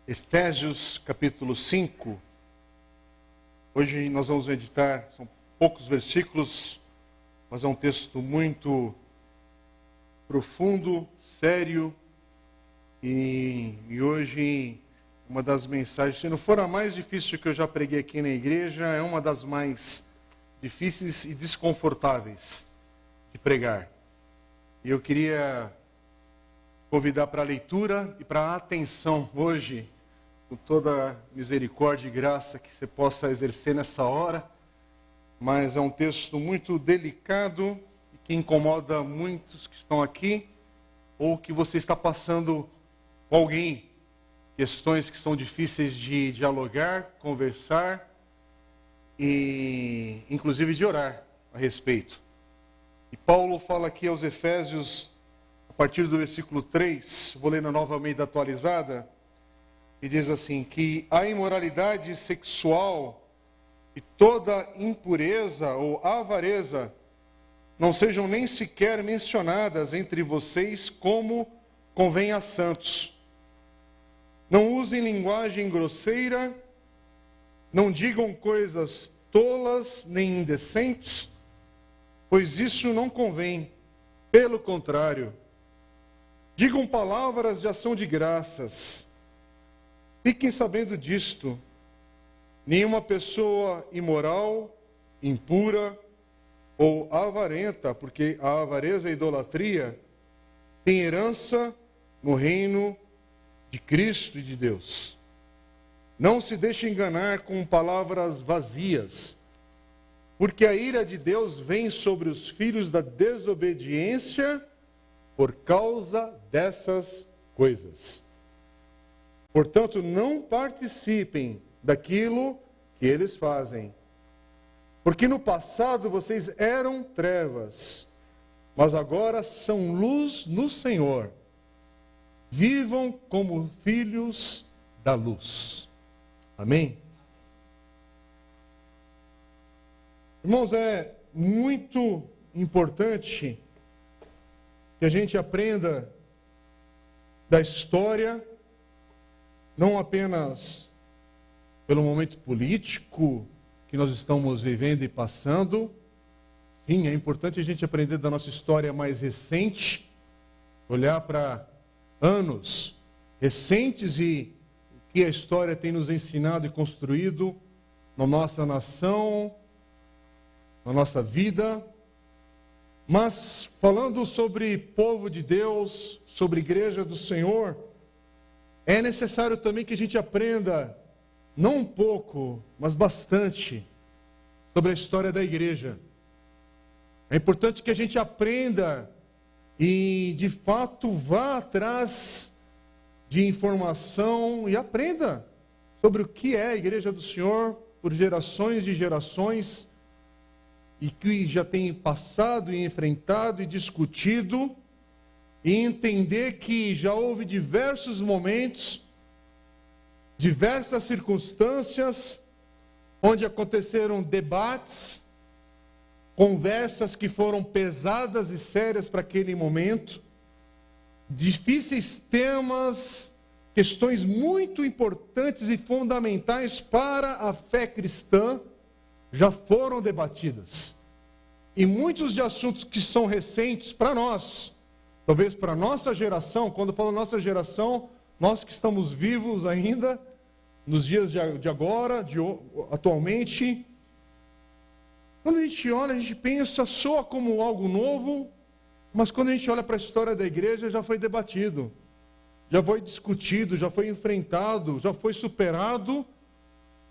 Efésios capítulo 5. Hoje nós vamos meditar, são poucos versículos, mas é um texto muito profundo, sério, e hoje uma das mensagens, se não for a mais difícil que eu já preguei aqui na igreja, é uma das mais difíceis e desconfortáveis de pregar. E eu queria convidar para a leitura e para a atenção hoje, com toda a misericórdia e graça que você possa exercer nessa hora, mas é um texto muito delicado e que incomoda muitos que estão aqui, ou que você está passando com alguém, questões que são difíceis de dialogar, conversar e inclusive de orar a respeito. E Paulo fala aqui aos Efésios, a partir do versículo 3, vou ler na Nova Almeida atualizada, e diz assim, que a imoralidade sexual e toda impureza ou avareza não sejam nem sequer mencionadas entre vocês como convém a santos. Não usem linguagem grosseira, não digam coisas tolas nem indecentes, pois isso não convém. Pelo contrário, digam palavras de ação de graças. Fiquem sabendo disto, nenhuma pessoa imoral, impura ou avarenta, porque a avareza e a idolatria tem herança no reino de Cristo e de Deus. Não se deixe enganar com palavras vazias, porque a ira de Deus vem sobre os filhos da desobediência por causa dessas coisas. Portanto, não participem daquilo que eles fazem. Porque no passado vocês eram trevas, mas agora são luz no Senhor. Vivam como filhos da luz. Amém? Irmãos, é muito importante que a gente aprenda da história, não apenas pelo momento político que nós estamos vivendo e passando. Sim, é importante a gente aprender da nossa história mais recente, olhar para anos recentes e o que a história tem nos ensinado e construído na nossa nação, na nossa vida. Mas falando sobre povo de Deus, sobre igreja do Senhor, é necessário também que a gente aprenda, não um pouco, mas bastante, sobre a história da igreja. É importante que a gente aprenda e, de fato, vá atrás de informação e aprenda sobre o que é a igreja do Senhor por gerações e gerações e que já tem passado e enfrentado e discutido, e entender que já houve diversos momentos, diversas circunstâncias, onde aconteceram debates, conversas que foram pesadas e sérias para aquele momento, difíceis temas, questões muito importantes e fundamentais para a fé cristã, já foram debatidas. E muitos de assuntos que são recentes para nós, talvez para a nossa geração, quando eu falo nossa geração, nós que estamos vivos ainda, nos dias de agora, atualmente, quando a gente olha, a gente pensa, soa como algo novo, mas quando a gente olha para a história da igreja, já foi debatido, já foi discutido, já foi enfrentado, já foi superado,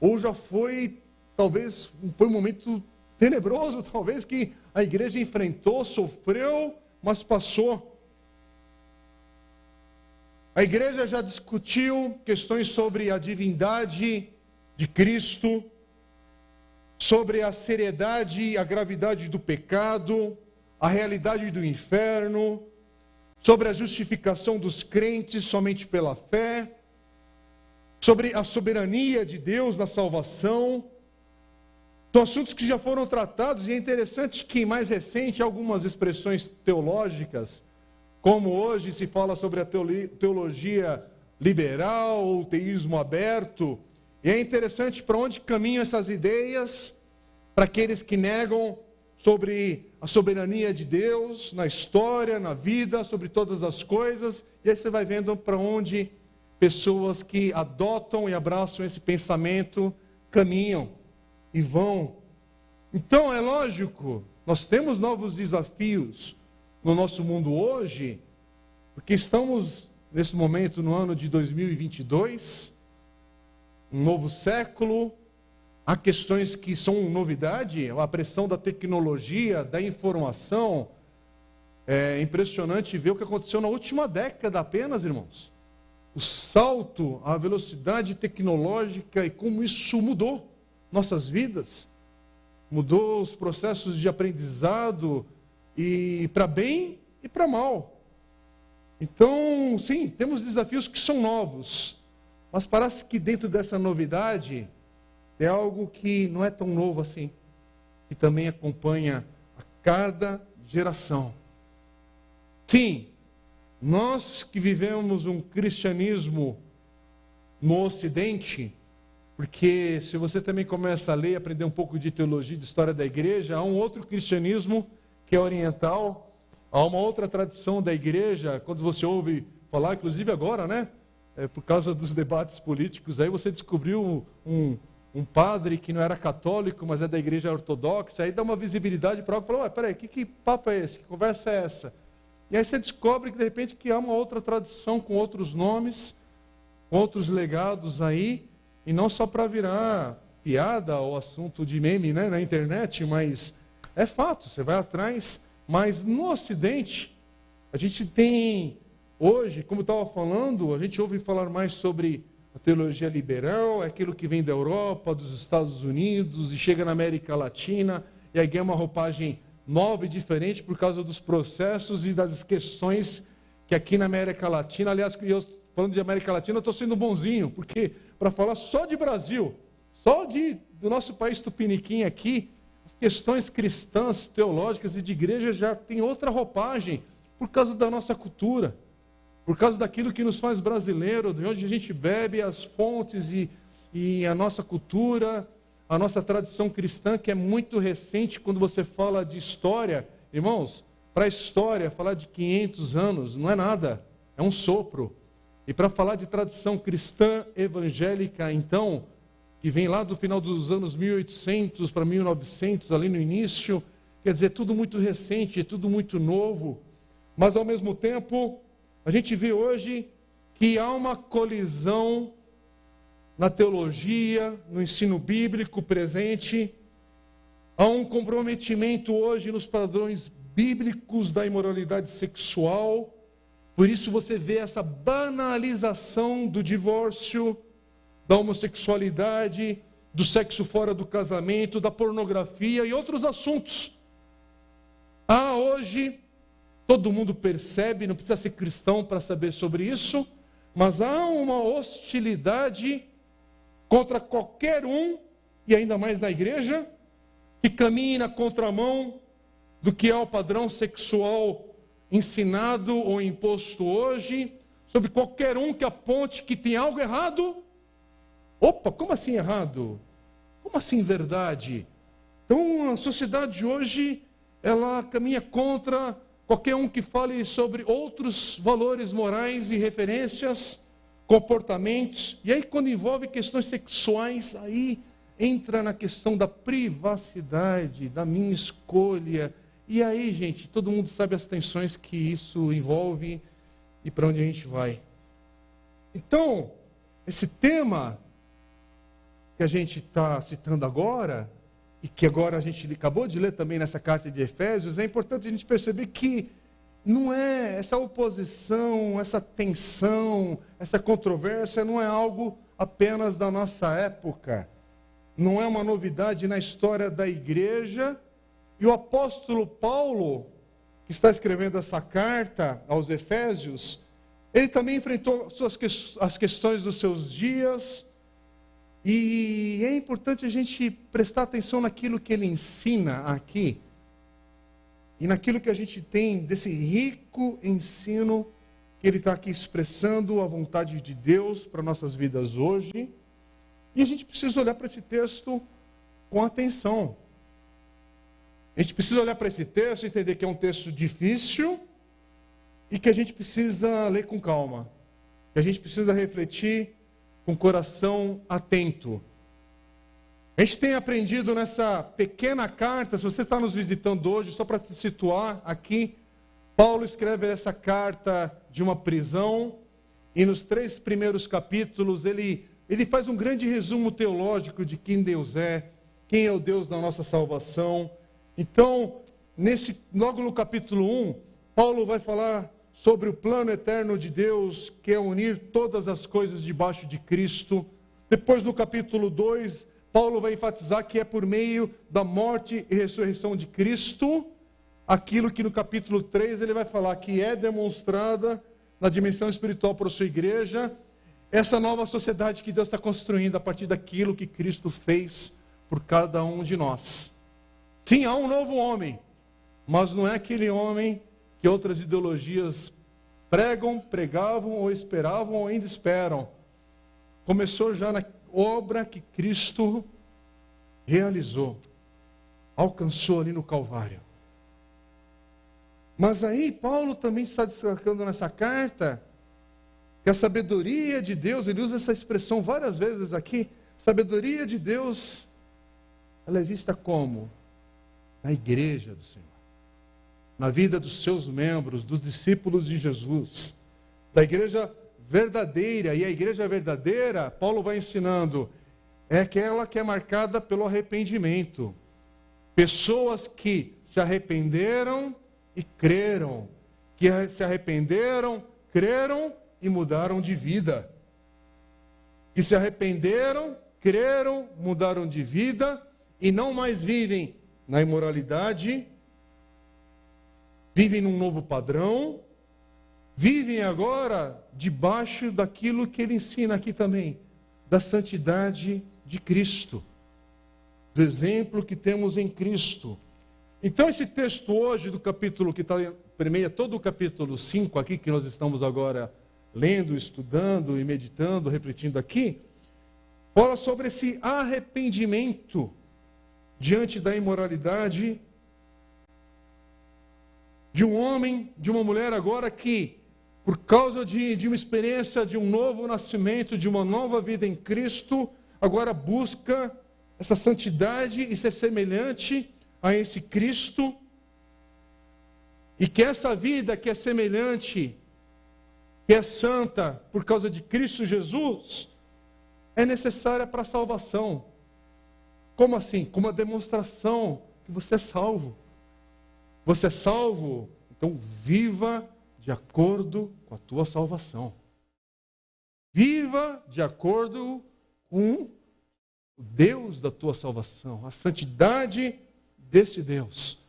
ou já foi, talvez, foi um momento tenebroso, talvez, que a igreja enfrentou, sofreu, mas passou. A igreja já discutiu questões sobre a divindade de Cristo, sobre a seriedade e a gravidade do pecado, a realidade do inferno, sobre a justificação dos crentes somente pela fé, sobre a soberania de Deus na salvação. São assuntos que já foram tratados, e é interessante que, mais recente, algumas expressões teológicas, como hoje se fala sobre a teologia liberal ou teísmo aberto. E é interessante para onde caminham essas ideias, para aqueles que negam sobre a soberania de Deus na história, na vida, sobre todas as coisas. E aí você vai vendo para onde pessoas que adotam e abraçam esse pensamento caminham e vão. Então é lógico, nós temos novos desafios no nosso mundo hoje, porque estamos nesse momento no ano de 2022, um novo século. Há questões que são novidade, a pressão da tecnologia, da informação. É impressionante ver o que aconteceu na última década apenas, irmãos. O salto, a velocidade tecnológica e como isso mudou nossas vidas. Mudou os processos de aprendizado, e para bem e para mal. Então, sim, temos desafios que são novos, mas parece que dentro dessa novidade é algo que não é tão novo assim, que também acompanha a cada geração. Sim, nós que vivemos um cristianismo no Ocidente, porque se você também começa a ler, aprender um pouco de teologia, de história da igreja, há um outro cristianismo que é oriental, há uma outra tradição da igreja, quando você ouve falar, inclusive agora, né? Por causa dos debates políticos, aí você descobriu um padre que não era católico, mas é da igreja ortodoxa, aí dá uma visibilidade para algo, fala, peraí, que papo é esse? Que conversa é essa? E aí você descobre que de repente que há uma outra tradição com outros nomes, com outros legados aí, e não só para virar piada ou assunto de meme, né, na internet, mas é fato, você vai atrás. Mas no Ocidente, a gente tem hoje, como eu estava falando, a gente ouve falar mais sobre a teologia liberal, é aquilo que vem da Europa, dos Estados Unidos, e chega na América Latina, e aí ganha uma roupagem nova e diferente por causa dos processos e das questões que aqui na América Latina, aliás, eu falando de América Latina, eu estou sendo bonzinho, porque para falar só de Brasil, só do nosso país tupiniquim aqui, as questões cristãs, teológicas e de igreja já tem outra roupagem, por causa da nossa cultura, por causa daquilo que nos faz brasileiro, de onde a gente bebe as fontes e a nossa cultura, a nossa tradição cristã, que é muito recente. Quando você fala de história, irmãos, para a história, falar de 500 anos não é nada, é um sopro. E para falar de tradição cristã evangélica, então, que vem lá do final dos anos 1800 para 1900, ali no início, quer dizer, tudo muito recente, tudo muito novo. Mas, ao mesmo tempo, a gente vê hoje que há uma colisão na teologia, no ensino bíblico presente. Há um comprometimento hoje nos padrões bíblicos da imoralidade sexual. Por isso você vê essa banalização do divórcio, da homossexualidade, do sexo fora do casamento, da pornografia e outros assuntos. Há hoje, todo mundo percebe, não precisa ser cristão para saber sobre isso, mas há uma hostilidade contra qualquer um, e ainda mais na igreja, que caminhe na contramão do que é o padrão sexual ensinado ou imposto hoje, sobre qualquer um que aponte que tem algo errado. Opa, como assim errado? Como assim verdade? Então a sociedade hoje, ela caminha contra qualquer um que fale sobre outros valores morais e referências, comportamentos. E aí quando envolve questões sexuais, aí entra na questão da privacidade, da minha escolha. E aí, gente, todo mundo sabe as tensões que isso envolve e para onde a gente vai. Então, esse tema que a gente está citando agora, e que agora a gente acabou de ler também nessa carta de Efésios, é importante a gente perceber que não é essa oposição, essa tensão, essa controvérsia, não é algo apenas da nossa época. Não é uma novidade na história da igreja. E o apóstolo Paulo, que está escrevendo essa carta aos Efésios, ele também enfrentou as questões dos seus dias. E é importante a gente prestar atenção naquilo que ele ensina aqui. E naquilo que a gente tem desse rico ensino que ele está aqui expressando a vontade de Deus para nossas vidas hoje. E a gente precisa olhar para esse texto com atenção. A gente precisa olhar para esse texto e entender que é um texto difícil e que a gente precisa ler com calma. Que a gente precisa refletir com o coração atento. A gente tem aprendido nessa pequena carta, se você está nos visitando hoje, só para te situar aqui, Paulo escreve essa carta de uma prisão e nos 3 primeiros capítulos ele faz um grande resumo teológico de quem Deus é, quem é o Deus da nossa salvação. Então, logo no capítulo 1, Paulo vai falar sobre o plano eterno de Deus, que é unir todas as coisas debaixo de Cristo. Depois, no capítulo 2, Paulo vai enfatizar que é por meio da morte e ressurreição de Cristo, aquilo que no capítulo 3 ele vai falar que é demonstrada na dimensão espiritual para a sua igreja, essa nova sociedade que Deus está construindo a partir daquilo que Cristo fez por cada um de nós. Sim, há um novo homem, mas não é aquele homem que outras ideologias pregavam ou esperavam ou ainda esperam. Começou já na obra que Cristo realizou, alcançou ali no Calvário. Mas aí Paulo também está destacando nessa carta que a sabedoria de Deus, ele usa essa expressão várias vezes aqui, sabedoria de Deus, ela é vista como? Na igreja do Senhor, na vida dos seus membros, dos discípulos de Jesus, da igreja verdadeira. E a igreja verdadeira, Paulo vai ensinando, é aquela que é marcada pelo arrependimento. Pessoas que se arrependeram e creram, que se arrependeram, creram e mudaram de vida. Que se arrependeram, creram, mudaram de vida e não mais vivem na imoralidade, vivem num novo padrão, vivem agora debaixo daquilo que ele ensina aqui também, da santidade de Cristo, do exemplo que temos em Cristo. Então esse texto hoje do capítulo que permeia todo o capítulo 5 aqui, que nós estamos agora lendo, estudando e meditando, refletindo aqui, fala sobre esse arrependimento diante da imoralidade de um homem, de uma mulher agora que, por causa de uma experiência de um novo nascimento, de uma nova vida em Cristo, agora busca essa santidade e ser semelhante a esse Cristo, e que essa vida que é semelhante, que é santa por causa de Cristo Jesus, é necessária para a salvação. Como assim? Como uma demonstração que você é salvo. Você é salvo, então viva de acordo com a tua salvação. Viva de acordo com o Deus da tua salvação, a santidade desse Deus.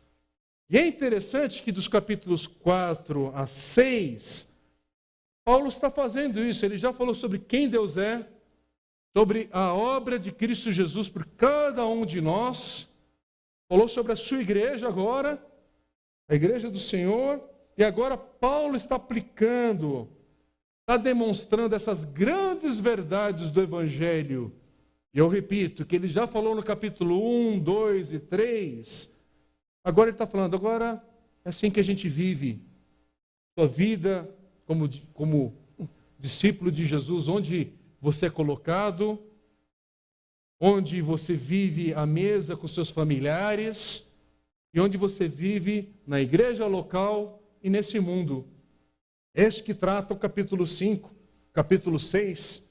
E é interessante que dos capítulos 4 a 6, Paulo está fazendo isso. Ele já falou sobre quem Deus é, sobre a obra de Cristo Jesus por cada um de nós. Falou sobre a sua igreja agora, a igreja do Senhor. E agora Paulo está aplicando, está demonstrando essas grandes verdades do Evangelho. E eu repito, que ele já falou no capítulo 1, 2 e 3. Agora ele está falando, agora é assim que a gente vive. Sua vida como discípulo de Jesus, onde você é colocado, onde você vive à mesa com seus familiares, e onde você vive na igreja local e nesse mundo. Este que trata o capítulo 5, capítulo 6.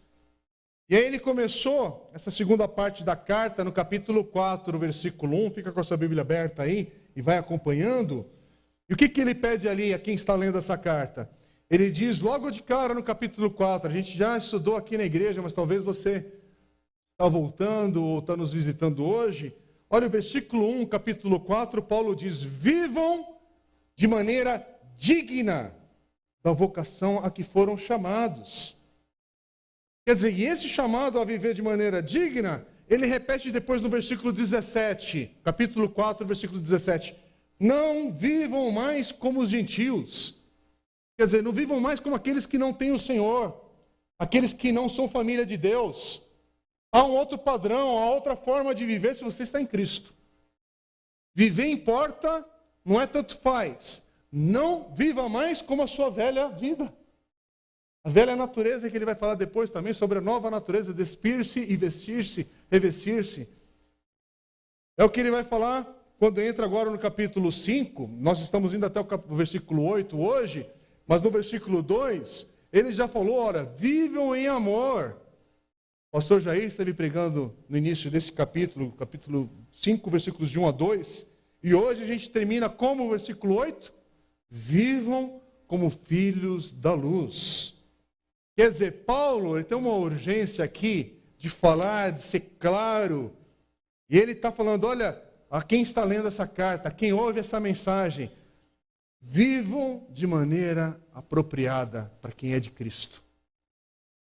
E aí ele começou essa segunda parte da carta no capítulo 4, versículo 1. Fica com a sua Bíblia aberta aí e vai acompanhando. E o que ele pede ali a quem está lendo essa carta? Ele diz logo de cara no capítulo 4, a gente já estudou aqui na igreja, mas talvez você está voltando ou está nos visitando hoje. Olha o versículo 1, capítulo 4, Paulo diz, vivam de maneira digna da vocação a que foram chamados. Quer dizer, e esse chamado a viver de maneira digna, ele repete depois no versículo 17, capítulo 4, versículo 17. Não vivam mais como os gentios, Quer dizer, não vivam mais como aqueles que não têm o Senhor, aqueles que não são família de Deus. Há um outro padrão, há outra forma de viver se você está em Cristo. Viver importa, não é tanto faz. Não viva mais como a sua velha vida. A velha natureza que ele vai falar depois também sobre a nova natureza, despir-se e vestir-se, revestir-se. É o que ele vai falar quando entra agora no capítulo 5. Nós estamos indo até o versículo 8 hoje, mas no versículo 2, ele já falou, ora, vivam em amor. O pastor Jair esteve pregando no início desse capítulo 5, versículos de 1 a 2, e hoje a gente termina como o versículo 8? Vivam como filhos da luz. Quer dizer, Paulo ele tem uma urgência aqui de falar, de ser claro. E ele está falando, olha, a quem está lendo essa carta, a quem ouve essa mensagem, vivam de maneira apropriada para quem é de Cristo.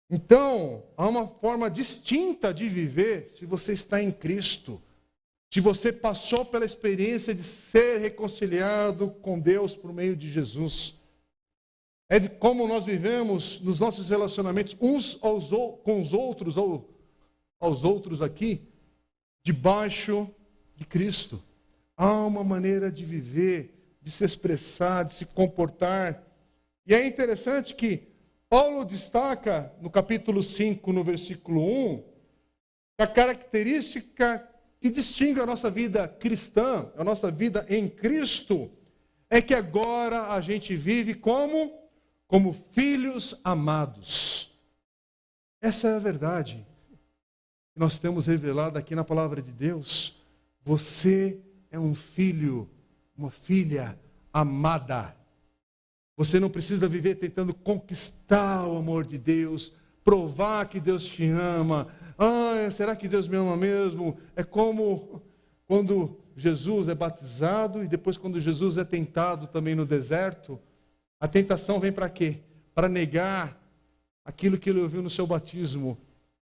Então, há uma forma distinta de viver se você está em Cristo. Se você passou pela experiência de ser reconciliado com Deus por meio de Jesus. É como nós vivemos nos nossos relacionamentos uns com os outros, ou aos outros aqui, debaixo de Cristo. Há uma maneira de viver, de se expressar, de se comportar. E é interessante que Paulo destaca no capítulo 5, no versículo 1, a característica que distingue a nossa vida cristã, a nossa vida em Cristo, é que agora a gente vive como filhos amados. Essa é a verdade que nós temos revelado aqui na palavra de Deus. Você é um filho, uma filha amada. Você não precisa viver tentando conquistar o amor de Deus, provar que Deus te ama. Será que Deus me ama mesmo? É como quando Jesus é batizado e depois quando Jesus é tentado também no deserto. A tentação vem para quê? Para negar aquilo que ele ouviu no seu batismo.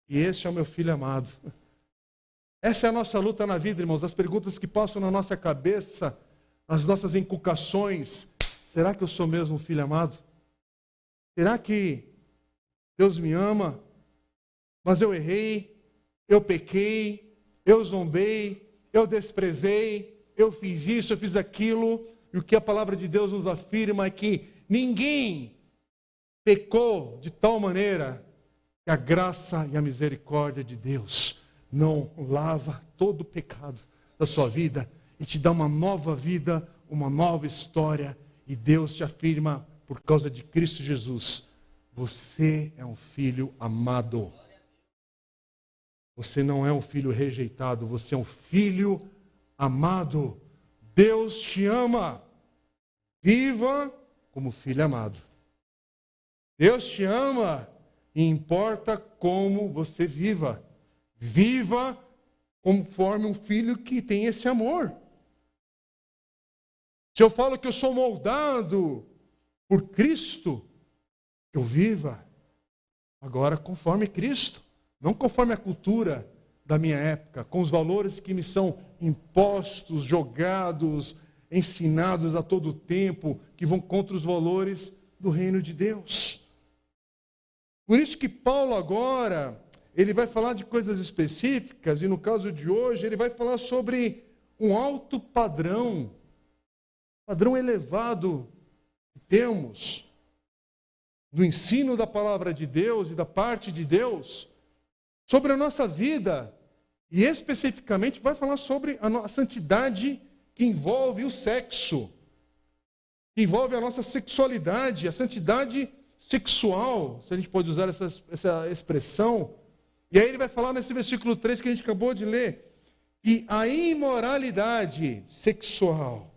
E esse é o meu filho amado. Essa é a nossa luta na vida, irmãos. As perguntas que passam na nossa cabeça, as nossas inculcações. Será que eu sou mesmo um filho amado? Será que Deus me ama? Mas eu errei, eu pequei, eu zombei, eu desprezei, eu fiz isso, eu fiz aquilo. E o que a palavra de Deus nos afirma é que ninguém pecou de tal maneira que a graça e a misericórdia de Deus não lava todo o pecado da sua vida e te dá uma nova vida, uma nova história. E Deus te afirma, por causa de Cristo Jesus, você é um filho amado. Você não é um filho rejeitado, você é um filho amado. Deus te ama. Viva como filho amado. Deus te ama e importa como você viva. Viva conforme um filho que tem esse amor. Se eu falo que eu sou moldado por Cristo, eu viva agora conforme Cristo, não conforme a cultura da minha época, com os valores que me são impostos, jogados, ensinados a todo tempo, que vão contra os valores do reino de Deus. Por isso que Paulo agora, ele vai falar de coisas específicas, e no caso de hoje, ele vai falar sobre um alto padrão elevado que temos do ensino da palavra de Deus e da parte de Deus sobre a nossa vida, e especificamente vai falar sobre a santidade que envolve o sexo, que envolve a nossa sexualidade, a santidade sexual, se a gente pode usar essa expressão. E aí ele vai falar nesse versículo 3 que a gente acabou de ler, que a imoralidade sexual,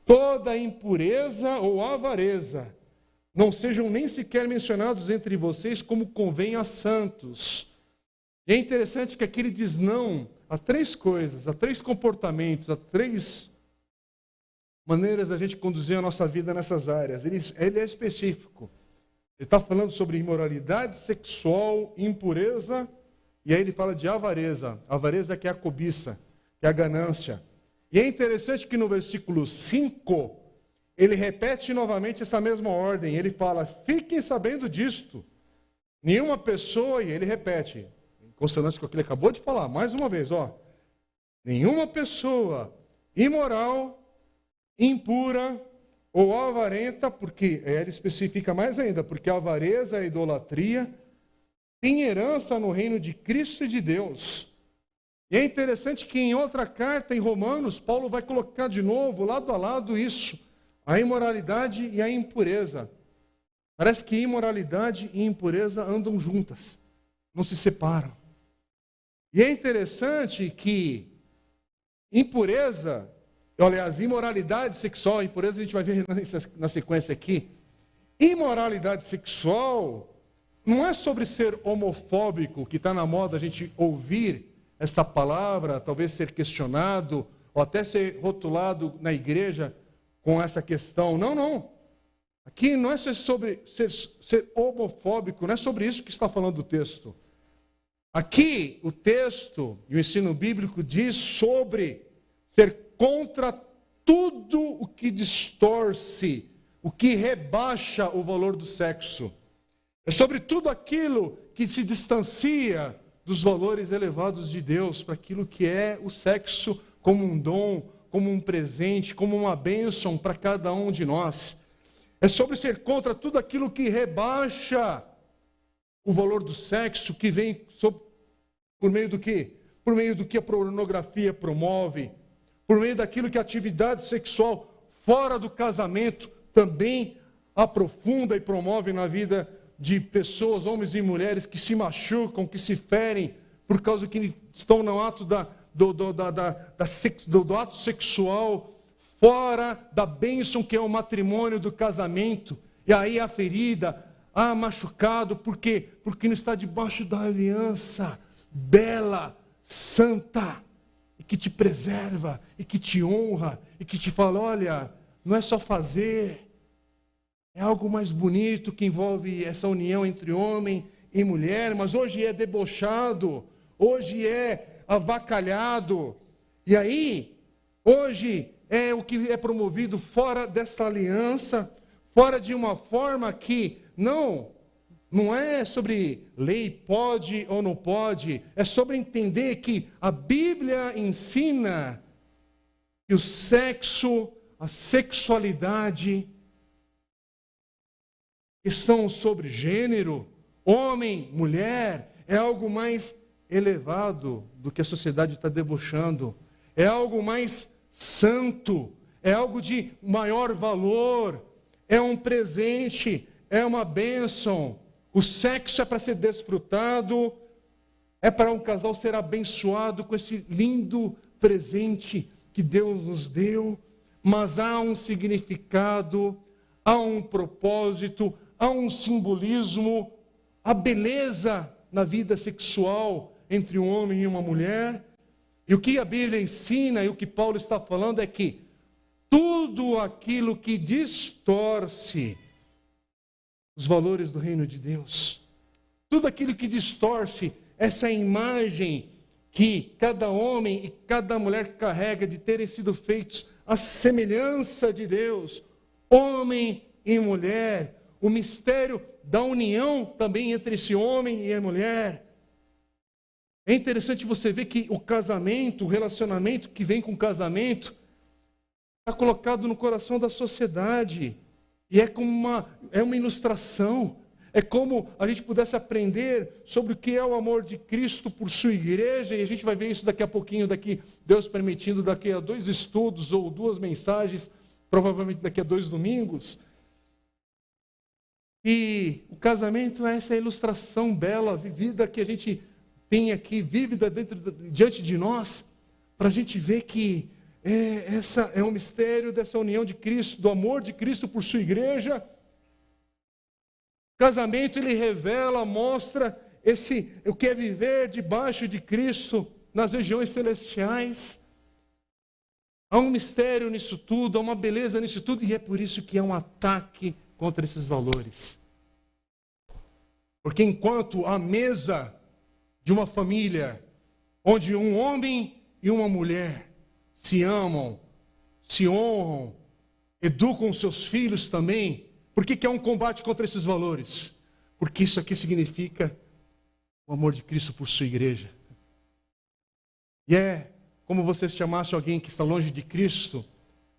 toda impureza ou avareza, não sejam nem sequer mencionados entre vocês como convém a santos. E é interessante que aqui ele diz não a 3 coisas, a 3 comportamentos, a 3 maneiras da gente conduzir a nossa vida nessas áreas. Ele é específico. Ele está falando sobre imoralidade sexual, impureza, e aí ele fala de avareza. Avareza que é a cobiça, que é a ganância. E é interessante que no versículo 5, ele repete novamente essa mesma ordem. Ele fala, fiquem sabendo disto. Nenhuma pessoa, e ele repete, em consonância com o que ele acabou de falar, mais uma vez, nenhuma pessoa imoral, impura ou avarenta, porque ele especifica mais ainda, porque a avareza e a idolatria têm herança no reino de Cristo e de Deus. E é interessante que em outra carta, em Romanos, Paulo vai colocar de novo, lado a lado, isso, a imoralidade e a impureza. Parece que imoralidade e impureza andam juntas, não se separam. E é interessante que impureza, aliás, imoralidade sexual, impureza a gente vai ver na sequência aqui. Imoralidade sexual não é sobre ser homofóbico, que está na moda a gente ouvir essa palavra, talvez ser questionado, ou até ser rotulado na igreja com essa questão. Não, não. Aqui não é sobre ser homofóbico, não é sobre isso que está falando o texto. Aqui o texto e o ensino bíblico diz sobre ser contra tudo o que distorce, o que rebaixa o valor do sexo. É sobre tudo aquilo que se distancia dos valores elevados de Deus, para aquilo que é o sexo como um dom, como um presente, como uma bênção para cada um de nós. É sobre ser contra tudo aquilo que rebaixa o valor do sexo, que vem por meio do quê? Por meio do que a pornografia promove, por meio daquilo que a atividade sexual fora do casamento também aprofunda e promove na vida de pessoas, homens e mulheres, que se machucam, que se ferem, por causa que estão no ato do ato sexual, fora da bênção que é o matrimônio do casamento. E aí a ferida, machucado, por quê? Porque não está debaixo da aliança bela, santa, e que te preserva, e que te honra, e que te fala, olha, não é só fazer, é algo mais bonito que envolve essa união entre homem e mulher, mas hoje é debochado, hoje é avacalhado, e aí, hoje é o que é promovido fora dessa aliança, fora de uma forma que não é sobre lei, pode ou não pode, é sobre entender que a Bíblia ensina que o sexo, a sexualidade, questão sobre gênero, homem, mulher, é algo mais elevado do que a sociedade está debochando, é algo mais santo, é algo de maior valor, é um presente, é uma bênção. O sexo é para ser desfrutado, é para um casal ser abençoado com esse lindo presente que Deus nos deu, mas há um significado, há um propósito, há um simbolismo, a beleza na vida sexual entre um homem e uma mulher. E o que a Bíblia ensina e o que Paulo está falando é que tudo aquilo que distorce os valores do reino de Deus, tudo aquilo que distorce essa imagem que cada homem e cada mulher carrega de terem sido feitos à semelhança de Deus, homem e mulher, o mistério da união também entre esse homem e a mulher. É interessante você ver que o casamento, o relacionamento que vem com o casamento, está colocado no coração da sociedade. E é uma ilustração. É como a gente pudesse aprender sobre o que é o amor de Cristo por sua igreja. E a gente vai ver isso daqui a pouquinho, Deus permitindo, daqui a 2 estudos ou 2 mensagens, provavelmente daqui a 2 domingos. E o casamento é essa ilustração bela, vivida, que a gente tem aqui, vívida diante de nós, para a gente ver que essa é um mistério dessa união de Cristo, do amor de Cristo por sua igreja. O casamento, ele revela, mostra o que é viver debaixo de Cristo nas regiões celestiais. Há um mistério nisso tudo, há uma beleza nisso tudo, e é por isso que há um ataque contra esses valores. Porque enquanto a mesa de uma família, onde um homem e uma mulher se amam, se honram, educam os seus filhos também. Por que é um combate contra esses valores? Porque isso aqui significa o amor de Cristo por sua igreja. E é como você chamasse alguém que está longe de Cristo,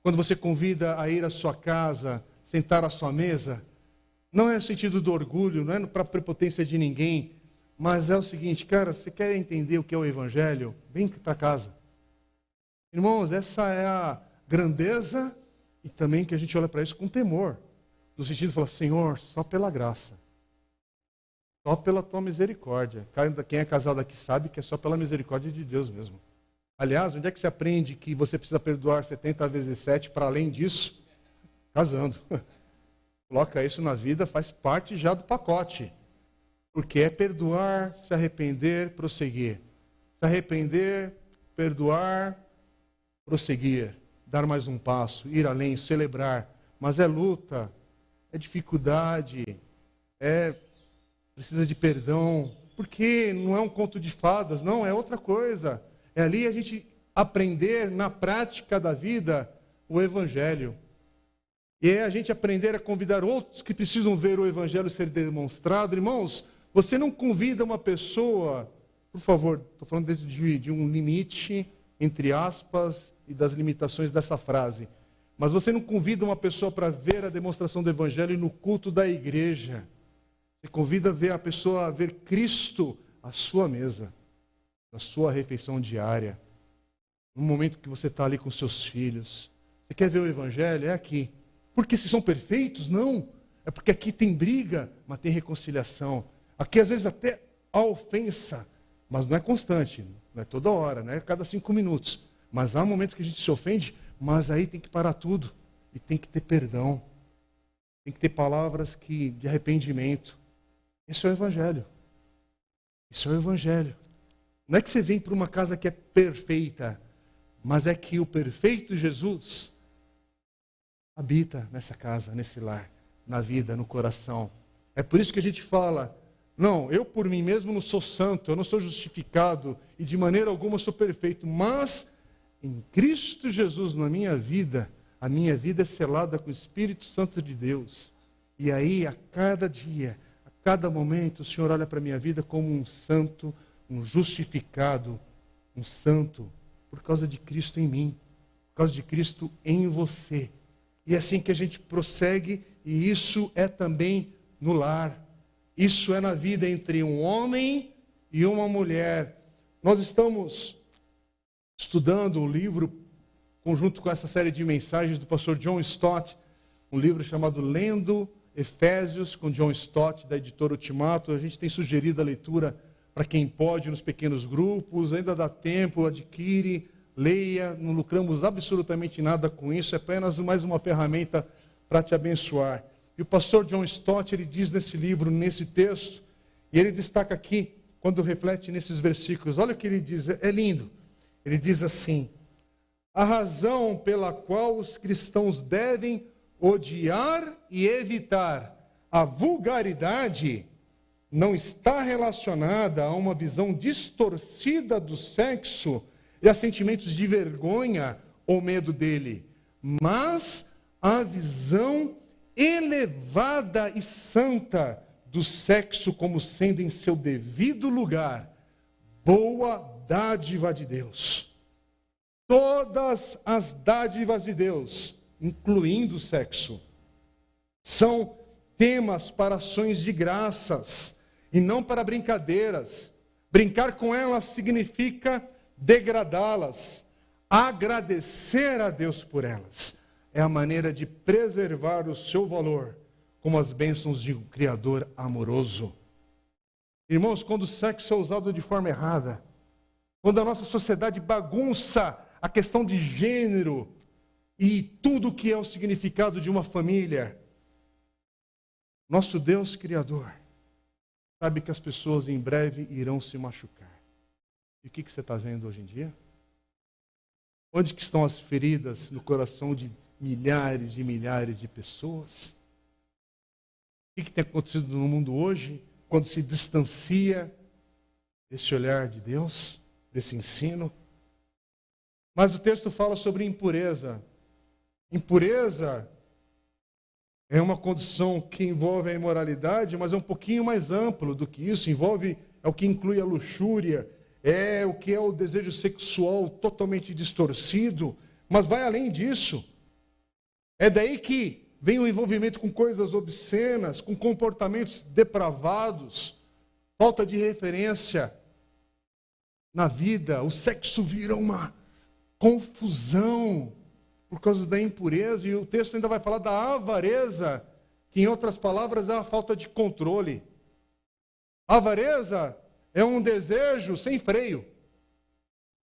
quando você convida a ir à sua casa, sentar à sua mesa, não é no sentido do orgulho, não é para a prepotência de ninguém, mas é o seguinte, cara, você quer entender o que é o Evangelho? Vem para casa. Irmãos, essa é a grandeza e também que a gente olha para isso com temor. No sentido de falar, Senhor, só pela graça. Só pela tua misericórdia. Quem é casado aqui sabe que é só pela misericórdia de Deus mesmo. Aliás, onde é que você aprende que você precisa perdoar 70 vezes 7 para além disso? Casando. Coloca isso na vida, faz parte já do pacote. Porque é perdoar, se arrepender, prosseguir. Se arrepender, perdoar, prosseguir. Dar mais um passo, ir além, celebrar. Mas é luta, é dificuldade, precisa de perdão. Porque não é um conto de fadas, não, é outra coisa. É ali a gente aprender na prática da vida o Evangelho. E é a gente aprender a convidar outros que precisam ver o Evangelho ser demonstrado. Irmãos, você não convida uma pessoa, por favor, estou falando dentro de um limite, entre aspas, e das limitações dessa frase. Mas você não convida uma pessoa para ver a demonstração do Evangelho no culto da igreja. Você convida a pessoa a ver Cristo à sua mesa, na sua refeição diária, no momento que você está ali com seus filhos. Você quer ver o Evangelho? É aqui. Porque se são perfeitos? Não. É porque aqui tem briga, mas tem reconciliação. Aqui às vezes até há ofensa, mas não é constante, não é toda hora, não é cada 5 minutos. Mas há momentos que a gente se ofende, mas aí tem que parar tudo. E tem que ter perdão. Tem que ter palavras de arrependimento. Esse é o Evangelho. Isso é o Evangelho. Não é que você vem para uma casa que é perfeita, mas é que o perfeito Jesus habita nessa casa, nesse lar, na vida, no coração. É por isso que a gente fala, não, eu por mim mesmo não sou santo, eu não sou justificado e de maneira alguma sou perfeito, mas em Cristo Jesus na minha vida, a minha vida é selada com o Espírito Santo de Deus. E aí, a cada dia, a cada momento, o Senhor olha para a minha vida como um santo, um justificado, um santo, por causa de Cristo em mim, por causa de Cristo em você. E é assim que a gente prossegue, e isso é também no lar. Isso é na vida entre um homem e uma mulher. Nós estamos estudando um livro, conjunto com essa série de mensagens do pastor John Stott, um livro chamado Lendo Efésios, com John Stott, da editora Ultimato. A gente tem sugerido a leitura para quem pode, nos pequenos grupos, ainda dá tempo, adquire, leia, não lucramos absolutamente nada com isso, é apenas mais uma ferramenta para te abençoar. E o pastor John Stott, ele diz nesse livro, nesse texto, e ele destaca aqui, quando reflete nesses versículos, olha o que ele diz, é lindo. Ele diz assim, a razão pela qual os cristãos devem odiar e evitar a vulgaridade não está relacionada a uma visão distorcida do sexo e a sentimentos de vergonha ou medo dele, mas a visão elevada e santa do sexo como sendo em seu devido lugar, boa dádiva de Deus. Todas as dádivas de Deus, incluindo o sexo, são temas para ações de graças e não para brincadeiras. Brincar com elas significa degradá-las. Agradecer a Deus por elas é a maneira de preservar o seu valor como as bênçãos de um Criador amoroso. Irmãos, quando o sexo é usado de forma errada, quando a nossa sociedade bagunça a questão de gênero e tudo o que é o significado de uma família, nosso Deus Criador sabe que as pessoas em breve irão se machucar. E o que você está vendo hoje em dia? Onde que estão as feridas no coração de milhares e milhares de pessoas? O que tem acontecido no mundo hoje, quando se distancia desse olhar de Deus, desse ensino? Mas o texto fala sobre impureza. Impureza é uma condição que envolve a imoralidade, mas é um pouquinho mais amplo do que isso. É o que inclui a luxúria, é o que é o desejo sexual totalmente distorcido, mas vai além disso. É daí que vem o envolvimento com coisas obscenas, com comportamentos depravados, falta de referência na vida. O sexo vira uma confusão por causa da impureza, e o texto ainda vai falar da avareza, que em outras palavras é a falta de controle. A avareza é um desejo sem freio,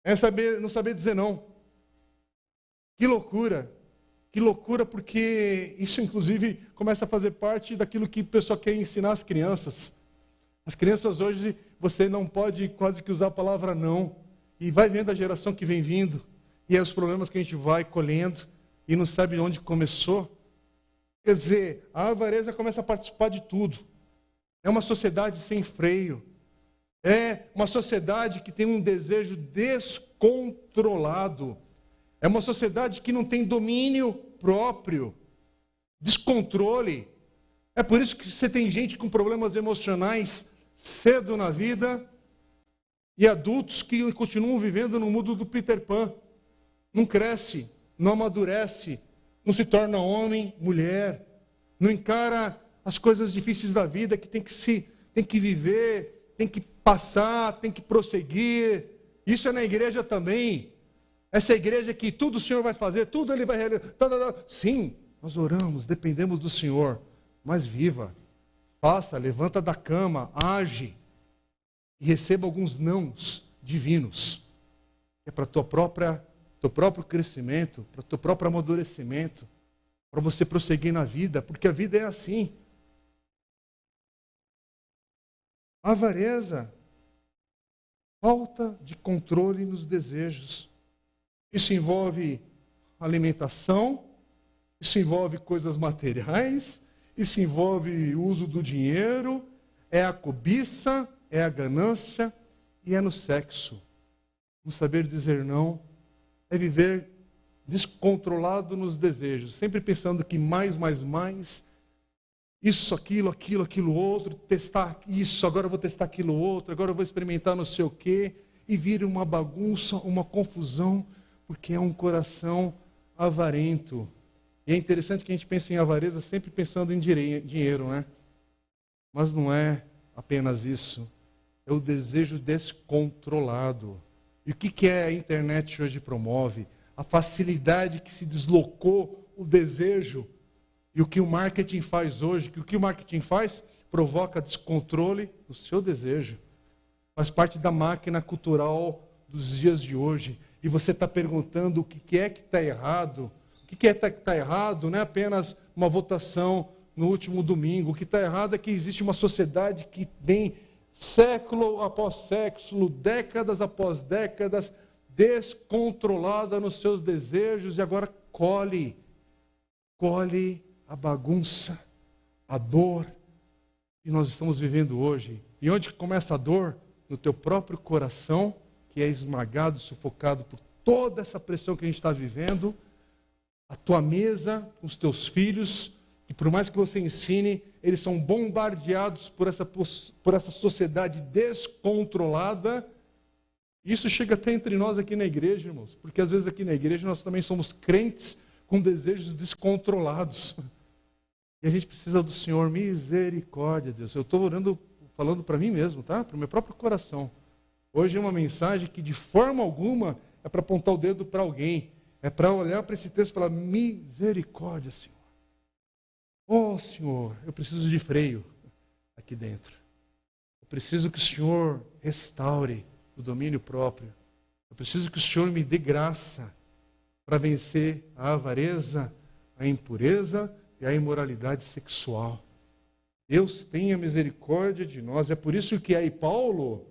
é não saber dizer não. Que loucura, porque isso inclusive começa a fazer parte daquilo que o pessoal quer ensinar às crianças. As crianças hoje, você não pode quase que usar a palavra não, e vai vendo a geração que vem vindo, e aí os problemas que a gente vai colhendo e não sabe onde começou. Quer dizer, a avareza começa a participar de tudo. É uma sociedade sem freio. É uma sociedade que tem um desejo descontrolado. É uma sociedade que não tem domínio próprio, descontrole. É por isso que você tem gente com problemas emocionais cedo na vida e adultos que continuam vivendo no mundo do Peter Pan. Não cresce, não amadurece, não se torna homem, mulher, não encara as coisas difíceis da vida que tem que viver, tem que passar, tem que prosseguir. Isso é na igreja também. Essa igreja que tudo o Senhor vai fazer, tudo Ele vai realizar. Sim, nós oramos, dependemos do Senhor, mas viva, faça, levanta da cama, age e receba alguns nãos divinos. É para teu próprio crescimento, para o teu próprio amadurecimento, para você prosseguir na vida, porque a vida é assim. Avareza, falta de controle nos desejos. Isso envolve alimentação, isso envolve coisas materiais, isso envolve o uso do dinheiro, é a cobiça, é a ganância e é no sexo. Não saber dizer não é viver descontrolado nos desejos, sempre pensando que mais, isso, aquilo outro, testar isso, agora eu vou testar aquilo outro, agora eu vou experimentar não sei o quê, e vira uma bagunça, uma confusão, porque é um coração avarento. E é interessante que a gente pense em avareza sempre pensando em dinheiro, né? Mas não é apenas isso, é o desejo descontrolado. E o que a internet hoje promove? A facilidade que se deslocou o desejo. E o que o marketing faz hoje? O que o marketing faz? Provoca descontrole do seu desejo. Faz parte da máquina cultural dos dias de hoje. E você está perguntando o que é que está errado. O que é que está errado não é apenas uma votação no último domingo. O que está errado é que existe uma sociedade que tem século após século, décadas após décadas, descontrolada nos seus desejos, e agora colhe a bagunça, a dor que nós estamos vivendo hoje. E onde começa a dor? No teu próprio coração, que é esmagado, sufocado por toda essa pressão que a gente está vivendo. A tua mesa, com os teus filhos, que por mais que você ensine, eles são bombardeados por essa sociedade descontrolada. Isso chega até entre nós aqui na igreja, irmãos, porque às vezes aqui na igreja nós também somos crentes com desejos descontrolados. E a gente precisa do Senhor, misericórdia, Deus. Eu estou orando, falando para mim mesmo, tá? Para o meu próprio coração. Hoje é uma mensagem que de forma alguma é para apontar o dedo para alguém. É para olhar para esse texto e falar, misericórdia, Senhor. Oh, Senhor, eu preciso de freio aqui dentro. Eu preciso que o Senhor restaure o domínio próprio. Eu preciso que o Senhor me dê graça para vencer a avareza, a impureza e a imoralidade sexual. Deus tenha misericórdia de nós. É por isso que aí Paulo,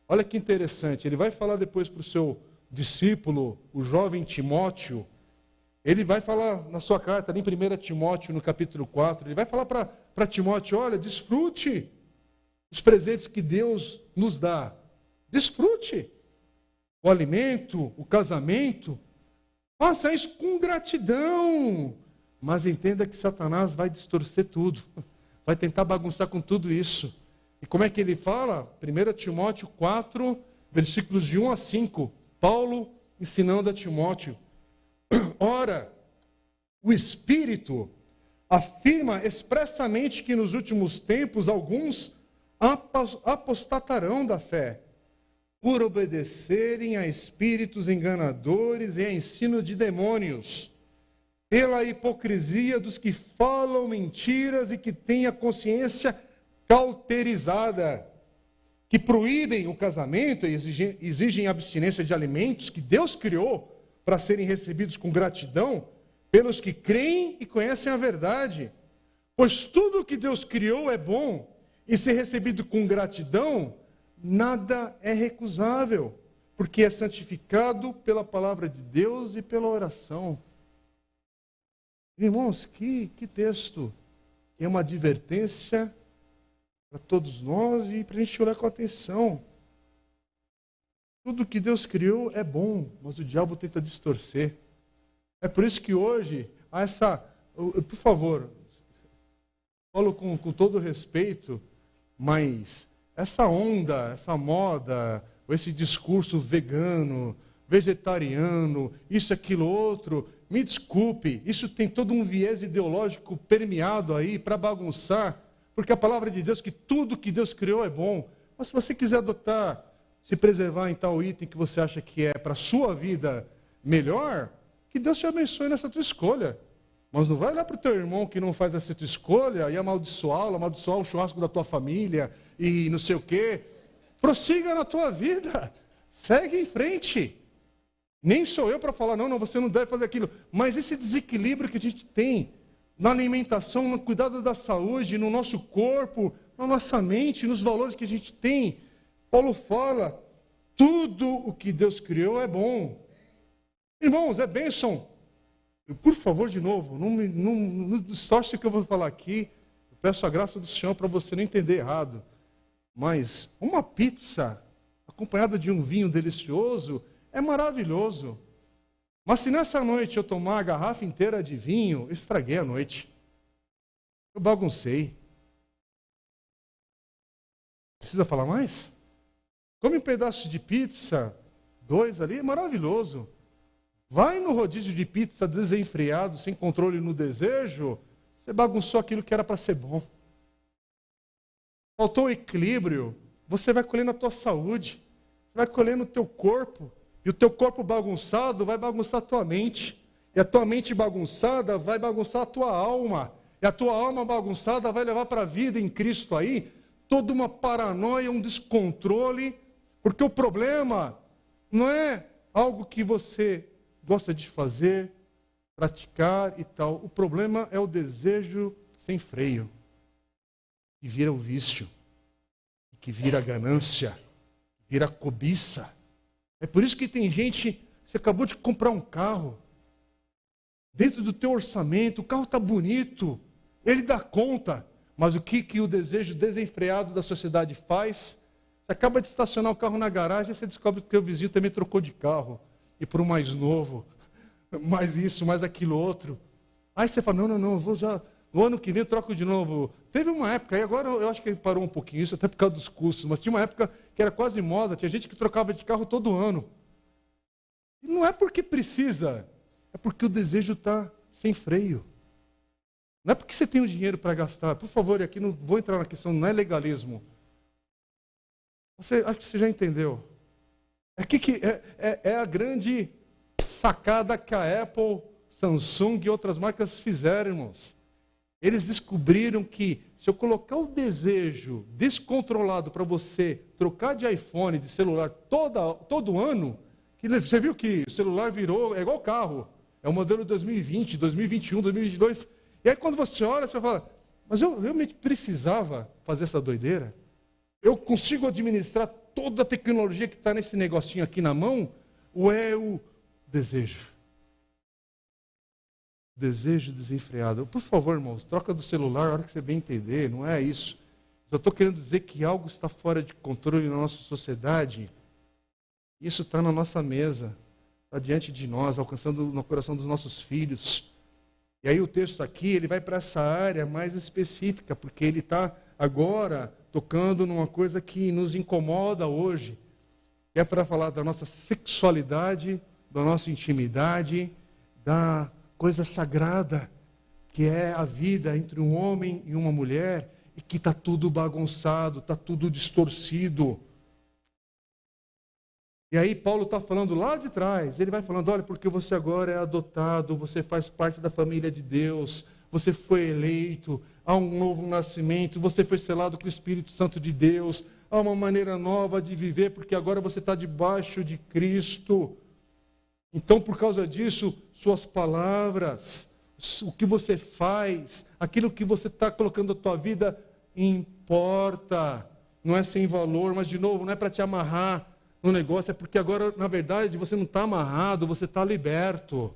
olha que interessante, ele vai falar depois para o seu discípulo, o jovem Timóteo. Ele vai falar na sua carta, ali em 1 Timóteo, no capítulo 4, ele vai falar para Timóteo, olha, desfrute os presentes que Deus nos dá. Desfrute o alimento, o casamento, Faça isso com gratidão. Mas entenda que Satanás vai distorcer tudo. Vai tentar bagunçar com tudo isso. E como é que ele fala? 1 Timóteo 4, versículos de 1 a 5. Paulo ensinando a Timóteo. Ora, o Espírito afirma expressamente que nos últimos tempos alguns apostatarão da fé, por obedecerem a espíritos enganadores e a ensino de demônios, pela hipocrisia dos que falam mentiras e que têm a consciência cauterizada, que proíbem o casamento e exigem abstinência de alimentos que Deus criou para serem recebidos com gratidão pelos que creem e conhecem a verdade. Pois tudo o que Deus criou é bom, e ser recebido com gratidão, nada é recusável, porque é santificado pela palavra de Deus e pela oração. Irmãos, que texto! É uma advertência para todos nós e para a gente olhar com atenção. Tudo que Deus criou é bom, mas o diabo tenta distorcer. É por isso que hoje há essa... Por favor, falo com todo respeito, mas essa onda, essa moda, esse discurso vegano, vegetariano, isso, aquilo, outro, me desculpe, isso tem todo um viés ideológico permeado aí para bagunçar, porque a palavra de Deus, que tudo que Deus criou é bom. Mas se você quiser adotar, se preservar em tal item que você acha que é para a sua vida melhor, que Deus te abençoe nessa tua escolha. Mas não vai olhar para o teu irmão que não faz essa tua escolha e amaldiçoá-lo, amaldiçoar o churrasco da tua família e não sei o quê. Prossiga na tua vida. Segue em frente. Nem sou eu para falar, não, você não deve fazer aquilo. Mas esse desequilíbrio que a gente tem na alimentação, no cuidado da saúde, no nosso corpo, na nossa mente, nos valores que a gente tem. Paulo fala, tudo o que Deus criou é bom. Irmãos, é bênção. Por favor, de novo, não distorce o que eu vou falar aqui. Eu peço a graça do Senhor para você não entender errado. Mas uma pizza acompanhada de um vinho delicioso é maravilhoso. Mas se nessa noite eu tomar a garrafa inteira de vinho, eu estraguei a noite. Eu baguncei. Precisa falar mais? Come um pedaço de pizza, 2 ali, é maravilhoso. Vai no rodízio de pizza desenfreado, sem controle no desejo, você bagunçou aquilo que era para ser bom. Faltou o equilíbrio, você vai colher na tua saúde, você vai colher no teu corpo, e o teu corpo bagunçado vai bagunçar a tua mente, e a tua mente bagunçada vai bagunçar a tua alma, e a tua alma bagunçada vai levar para a vida em Cristo aí, toda uma paranoia, um descontrole, porque o problema não é algo que você gosta de fazer, praticar e tal. O problema é o desejo sem freio, que vira o vício, que vira a ganância, que vira a cobiça. É por isso que tem gente, você acabou de comprar um carro, dentro do teu orçamento, o carro está bonito, ele dá conta, mas o que o desejo desenfreado da sociedade faz? Você acaba de estacionar o carro na garagem, você descobre que o vizinho também trocou de carro. E por um mais novo, mais isso, mais aquilo outro. Aí você fala, não, eu vou já, no ano que vem eu troco de novo. Teve uma época, e agora eu acho que parou um pouquinho isso, até por causa dos custos, mas tinha uma época que era quase moda, tinha gente que trocava de carro todo ano. E não é porque precisa, é porque o desejo está sem freio. Não é porque você tem o dinheiro para gastar. Por favor, aqui não vou entrar na questão, não é legalismo. Acho que você já entendeu. É a grande sacada que a Apple, Samsung e outras marcas fizeram, irmãos. Eles descobriram que se eu colocar o desejo descontrolado para você trocar de iPhone, de celular todo ano, que você viu que o celular virou, é igual carro, é o modelo 2020, 2021, 2022. E aí quando você olha, você fala, mas eu realmente precisava fazer essa doideira? Eu consigo administrar toda a tecnologia que está nesse negocinho aqui na mão? Ou é o desejo? Desejo desenfreado. Por favor, irmãos, troca do celular a hora que você bem entender, não é isso. Eu estou querendo dizer que algo está fora de controle na nossa sociedade. Isso está na nossa mesa. está diante de nós, alcançando no coração dos nossos filhos. E aí o texto aqui, ele vai para essa área mais específica, porque ele está agora tocando numa coisa que nos incomoda hoje, que é para falar da nossa sexualidade, da nossa intimidade, da coisa sagrada, que é a vida entre um homem e uma mulher, e que está tudo bagunçado, está tudo distorcido. E aí Paulo está falando lá de trás, ele vai falando, olha, porque você agora é adotado, você faz parte da família de Deus, você foi eleito, há um novo nascimento, você foi selado com o Espírito Santo de Deus, há uma maneira nova de viver, porque agora você está debaixo de Cristo. Então, por causa disso, suas palavras, o que você faz, aquilo que você está colocando na tua vida, importa. Não é sem valor, mas de novo, não é para te amarrar no negócio, é porque agora, na verdade, você não está amarrado, você está liberto.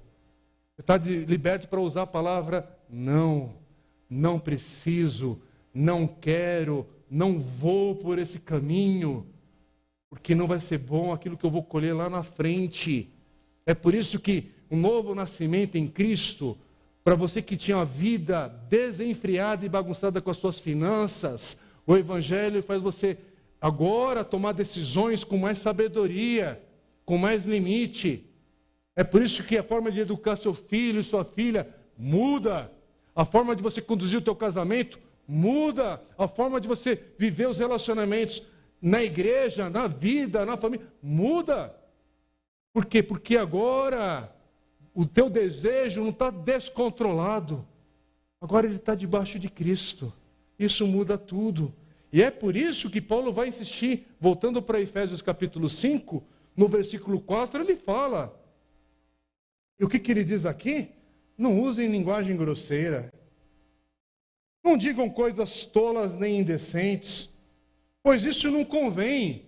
Você está liberto para usar a palavra não, não preciso, não quero, não vou por esse caminho, porque não vai ser bom aquilo que eu vou colher lá na frente. É por isso que um novo nascimento em Cristo, para você que tinha a vida desenfreada e bagunçada com as suas finanças, o Evangelho faz você agora tomar decisões com mais sabedoria, com mais limite. É por isso que a forma de educar seu filho e sua filha muda. A forma de você conduzir o teu casamento muda. A forma de você viver os relacionamentos na igreja, na vida, na família, muda. Por quê? Porque agora o teu desejo não está descontrolado. Agora ele está debaixo de Cristo. Isso muda tudo. E é por isso que Paulo vai insistir, voltando para Efésios capítulo 5, no versículo 4, ele fala. E o que ele diz aqui? Não usem linguagem grosseira. Não digam coisas tolas nem indecentes, pois isso não convém.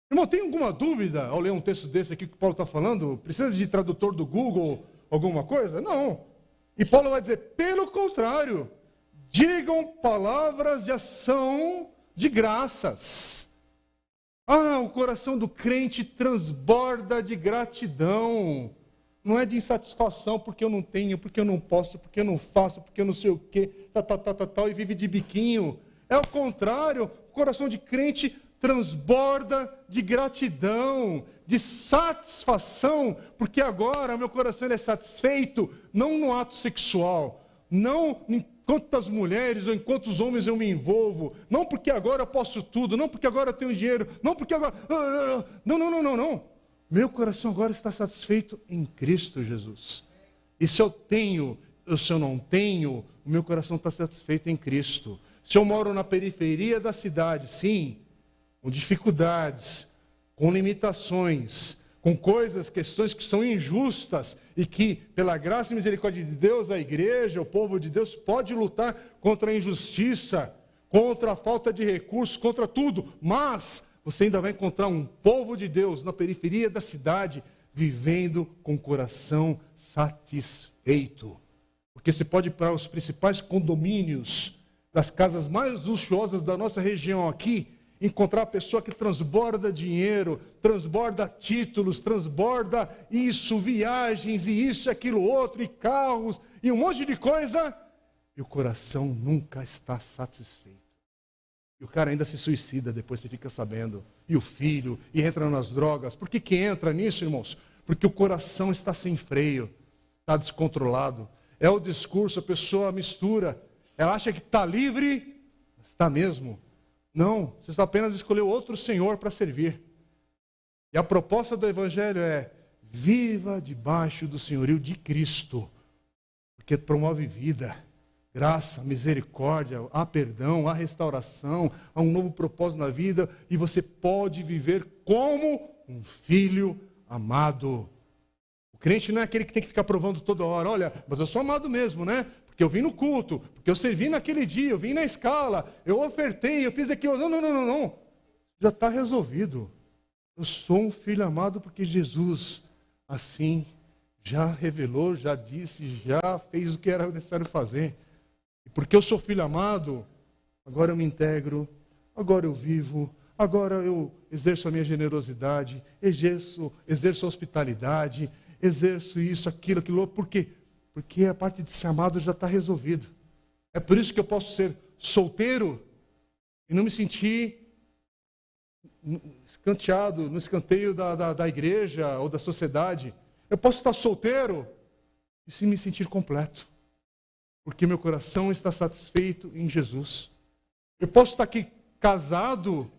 Irmão, tem alguma dúvida ao ler um texto desse aqui que Paulo está falando? Precisa de tradutor do Google, alguma coisa? Não. E Paulo vai dizer, pelo contrário, digam palavras de ação de graças. Ah, o coração do crente transborda de gratidão. Não é de insatisfação porque eu não tenho, porque eu não posso, porque eu não faço, porque eu não sei o quê, tal, e vive de biquinho. É o contrário, o coração de crente transborda de gratidão, de satisfação, porque agora meu coração é satisfeito, não no ato sexual, não em quantas mulheres ou em quantos homens eu me envolvo, não porque agora eu posso tudo, não porque agora eu tenho dinheiro, não porque agora... Não. Meu coração agora está satisfeito em Cristo Jesus. E se eu tenho, ou se eu não tenho, o meu coração está satisfeito em Cristo. Se eu moro na periferia da cidade, sim, com dificuldades, com limitações, com coisas, questões que são injustas e que, pela graça e misericórdia de Deus, a igreja, o povo de Deus, pode lutar contra a injustiça, contra a falta de recursos, contra tudo, mas você ainda vai encontrar um povo de Deus na periferia da cidade, vivendo com o coração satisfeito. Porque você pode ir para os principais condomínios das casas mais luxuosas da nossa região aqui, encontrar a pessoa que transborda dinheiro, transborda títulos, transborda isso, viagens, e isso, aquilo, outro, e carros, e um monte de coisa, e o coração nunca está satisfeito. E o cara ainda se suicida, depois você fica sabendo. E o filho, e entra nas drogas. Por que entra nisso, irmãos? Porque o coração está sem freio, está descontrolado. É o discurso, a pessoa mistura. Ela acha que está livre, está mesmo. Não, você só apenas escolheu outro Senhor para servir. E a proposta do Evangelho é, viva debaixo do senhorio de Cristo, porque promove vida, graça, misericórdia, há perdão, há restauração, há um novo propósito na vida, e você pode viver como um filho amado. O crente não é aquele que tem que ficar provando toda hora, olha, mas eu sou amado mesmo, né? Porque eu vim no culto, porque eu servi naquele dia, eu vim na escala, eu ofertei, eu fiz aquilo. Não. Já está resolvido. Eu sou um filho amado porque Jesus, assim, já revelou, já disse, já fez o que era necessário fazer. E porque eu sou filho amado, agora eu me integro, agora eu vivo, agora eu exerço a minha generosidade, exerço a hospitalidade, exerço isso, aquilo, outro. Por quê? Porque a parte de ser amado já está resolvida. É por isso que eu posso ser solteiro e não me sentir escanteado, no escanteio da igreja ou da sociedade. Eu posso estar solteiro e se me sentir completo, porque meu coração está satisfeito em Jesus. Eu posso estar aqui casado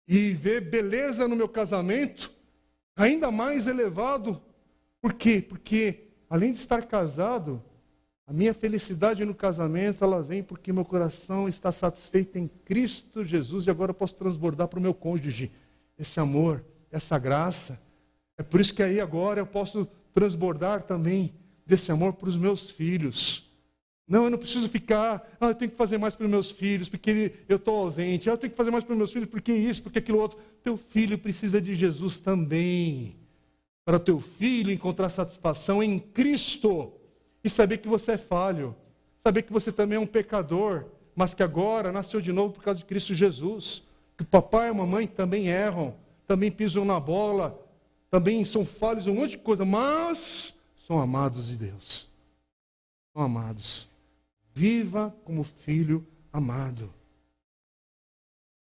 e ver beleza no meu casamento ainda mais elevado. Por quê? Porque além de estar casado, a minha felicidade no casamento, ela vem porque meu coração está satisfeito em Cristo Jesus e agora eu posso transbordar para o meu cônjuge esse amor, essa graça. É por isso que aí agora eu posso transbordar também desse amor para os meus filhos. Não, eu não preciso ficar, eu tenho que fazer mais para os meus filhos, porque eu estou ausente. Eu tenho que fazer mais para os meus filhos, porque isso, porque aquilo outro. Teu filho precisa de Jesus também. Para o teu filho encontrar satisfação em Cristo. E saber que você é falho. Saber que você também é um pecador, mas que agora nasceu de novo por causa de Cristo Jesus. Que o papai e a mamãe também erram, também pisam na bola, também são falhos, um monte de coisa, mas são amados de Deus. São amados. Viva como filho amado.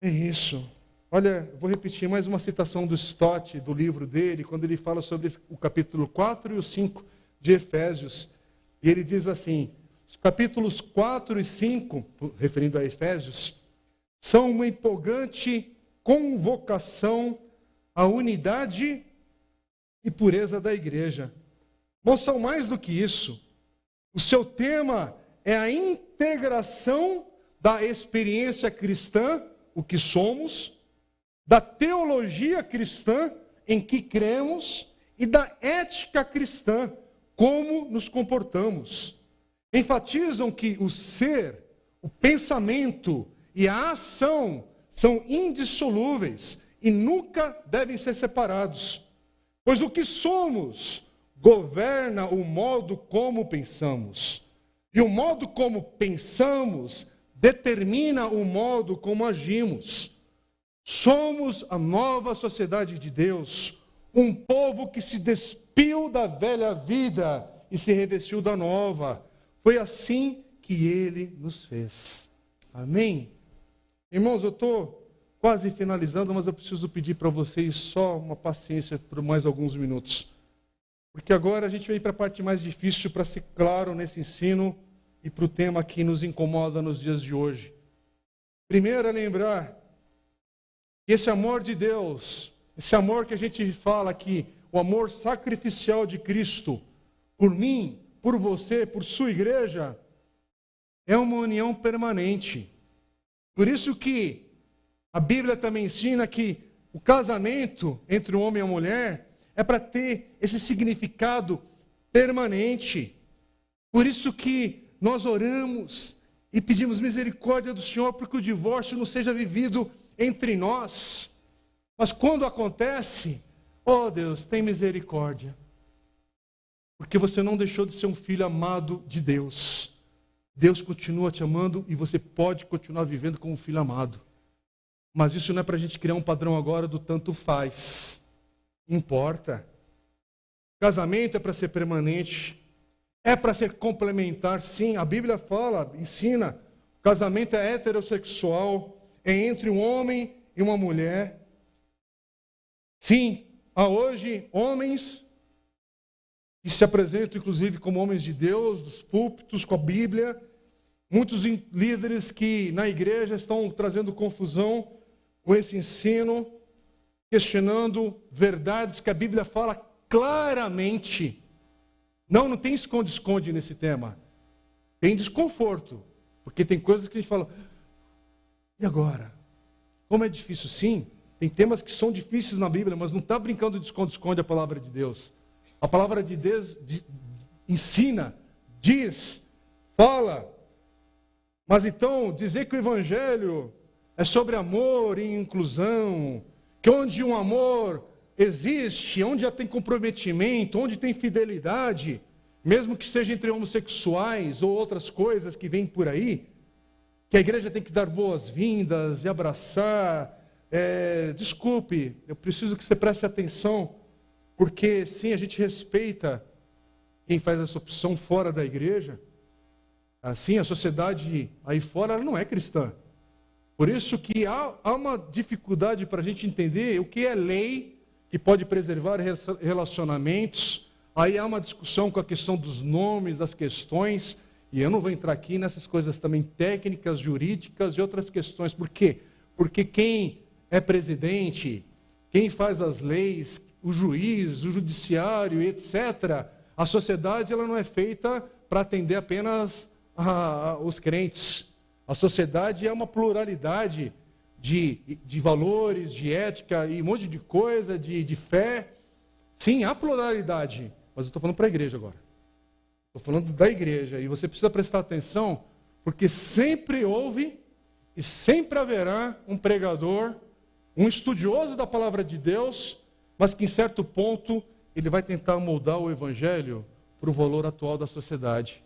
É isso. Olha, vou repetir mais uma citação do Stott, do livro dele, quando ele fala sobre o capítulo 4 e o 5 de Efésios. E ele diz assim, os capítulos 4 e 5, referindo a Efésios, são uma empolgante convocação à unidade e pureza da igreja. Não são mais do que isso. O seu tema é a integração da experiência cristã, o que somos, da teologia cristã, em que cremos, e da ética cristã, como nos comportamos. Enfatizam que o ser, o pensamento e a ação são indissolúveis e nunca devem ser separados. Pois o que somos governa o modo como pensamos. E o modo como pensamos determina o modo como agimos. Somos a nova sociedade de Deus, um povo que se despiu da velha vida e se revestiu da nova. Foi assim que Ele nos fez. Amém? Irmãos, eu estou quase finalizando, mas eu preciso pedir para vocês só uma paciência por mais alguns minutos. Porque agora a gente vem para a parte mais difícil para ser claro nesse ensino e para o tema que nos incomoda nos dias de hoje. Primeiro é lembrar que esse amor de Deus, esse amor que a gente fala aqui, o amor sacrificial de Cristo, por mim, por você, por sua igreja, é uma união permanente. Por isso que a Bíblia também ensina que o casamento entre o homem e a mulher é para ter esse significado permanente. Por isso que nós oramos e pedimos misericórdia do Senhor para que o divórcio não seja vivido entre nós. Mas quando acontece, oh Deus, tem misericórdia. Porque você não deixou de ser um filho amado de Deus. Deus continua te amando e você pode continuar vivendo como um filho amado. Mas isso não é para a gente criar um padrão agora do tanto faz. Importa. Casamento é para ser permanente. É para ser complementar, sim. A Bíblia fala, ensina. Casamento é heterossexual. É entre um homem e uma mulher. Sim, há hoje homens que se apresentam, inclusive, como homens de Deus, dos púlpitos, com a Bíblia. Muitos líderes que na igreja estão trazendo confusão com esse ensino, questionando verdades que a Bíblia fala claramente. Não tem esconde-esconde nesse tema. Tem desconforto, porque tem coisas que a gente fala, e agora? Como é difícil? Sim, tem temas que são difíceis na Bíblia, mas não está brincando de esconde-esconde a palavra de Deus. A palavra de Deus ensina, diz, fala. Mas então, dizer que o Evangelho é sobre amor e inclusão, que onde um amor existe, onde já tem comprometimento, onde tem fidelidade, mesmo que seja entre homossexuais ou outras coisas que vêm por aí, que a igreja tem que dar boas-vindas e abraçar, desculpe, eu preciso que você preste atenção, porque sim, a gente respeita quem faz essa opção fora da igreja. Assim, a sociedade aí fora ela não é cristã. Por isso que há uma dificuldade para a gente entender o que é lei, que pode preservar relacionamentos. Aí há uma discussão com a questão dos nomes, das questões, e eu não vou entrar aqui nessas coisas também técnicas, jurídicas e outras questões. Por quê? Porque quem é presidente, quem faz as leis, o juiz, o judiciário, etc., a sociedade ela não é feita para atender apenas os crentes. A sociedade é uma pluralidade de valores, de ética e um monte de coisa, de fé. Sim, há pluralidade, mas eu estou falando para a igreja agora. Estou falando da igreja, e você precisa prestar atenção, porque sempre houve e sempre haverá um pregador, um estudioso da palavra de Deus, mas que em certo ponto ele vai tentar moldar o evangelho para o valor atual da sociedade,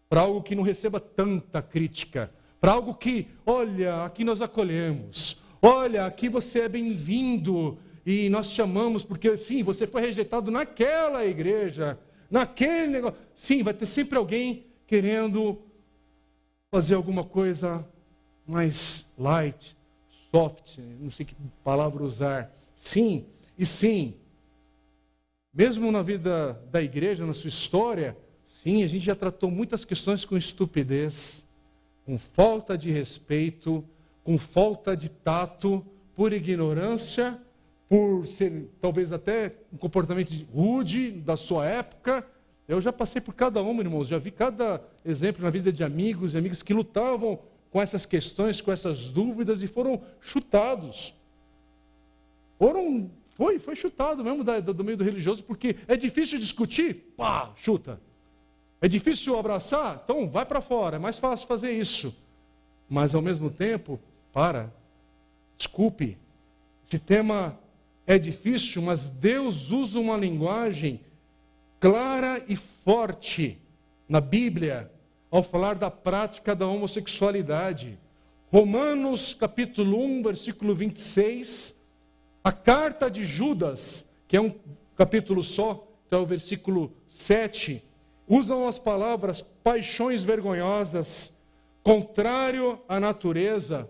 para algo que não receba tanta crítica, para algo que, olha, aqui nós acolhemos, olha, aqui você é bem-vindo e nós te amamos, porque sim, você foi rejeitado naquela igreja, naquele negócio. Sim, vai ter sempre alguém querendo fazer alguma coisa mais light, soft, não sei que palavra usar. Sim, e sim, mesmo na vida da igreja, na sua história, sim, a gente já tratou muitas questões com estupidez, com falta de respeito, com falta de tato, por ignorância, por ser talvez até um comportamento rude da sua época. Eu já passei por cada uma, irmãos, já vi cada exemplo na vida de amigos e amigas que lutavam com essas questões, com essas dúvidas e foram chutados. Foi chutado mesmo do meio do religioso, porque é difícil discutir, pá, chuta. É difícil abraçar, então vai para fora, é mais fácil fazer isso. Mas ao mesmo tempo, desculpe, esse tema é difícil, mas Deus usa uma linguagem clara e forte na Bíblia, ao falar da prática da homossexualidade. Romanos capítulo 1, versículo 26, a carta de Judas, que é um capítulo só, que é o versículo 7, usam as palavras paixões vergonhosas, contrário à natureza.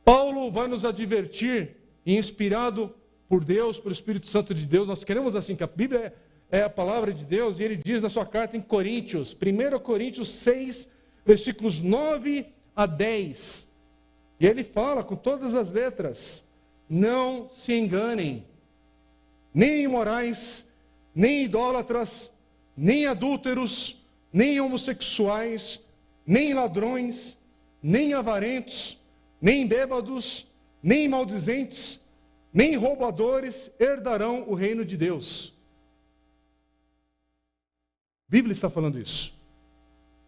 Paulo vai nos advertir, inspirado por Deus, pelo Espírito Santo de Deus. Nós queremos assim, que a Bíblia é a palavra de Deus, e ele diz na sua carta em Coríntios, 1 Coríntios 6, versículos 9 a 10. E ele fala com todas as letras: não se enganem, nem imorais, nem idólatras, nem adúlteros, nem homossexuais, nem ladrões, nem avarentos, nem bêbados, nem maldizentes, nem roubadores herdarão o reino de Deus. A Bíblia está falando isso.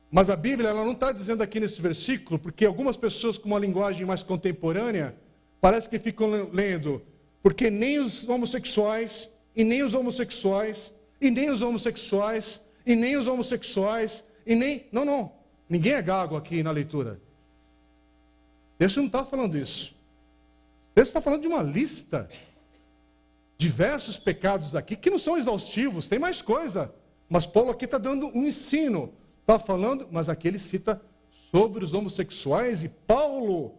Mas a Bíblia ela não está dizendo aqui nesse versículo, porque algumas pessoas com uma linguagem mais contemporânea, parece que ficam lendo, porque nem os homossexuais, e nem os homossexuais, e nem os homossexuais, e nem os homossexuais, e nem... Não. Ninguém é gago aqui na leitura. Deus não está falando isso. Deus está falando de uma lista. Diversos pecados aqui, que não são exaustivos, tem mais coisa. Mas Paulo aqui está dando um ensino. Está falando, mas aqui ele cita sobre os homossexuais. E Paulo,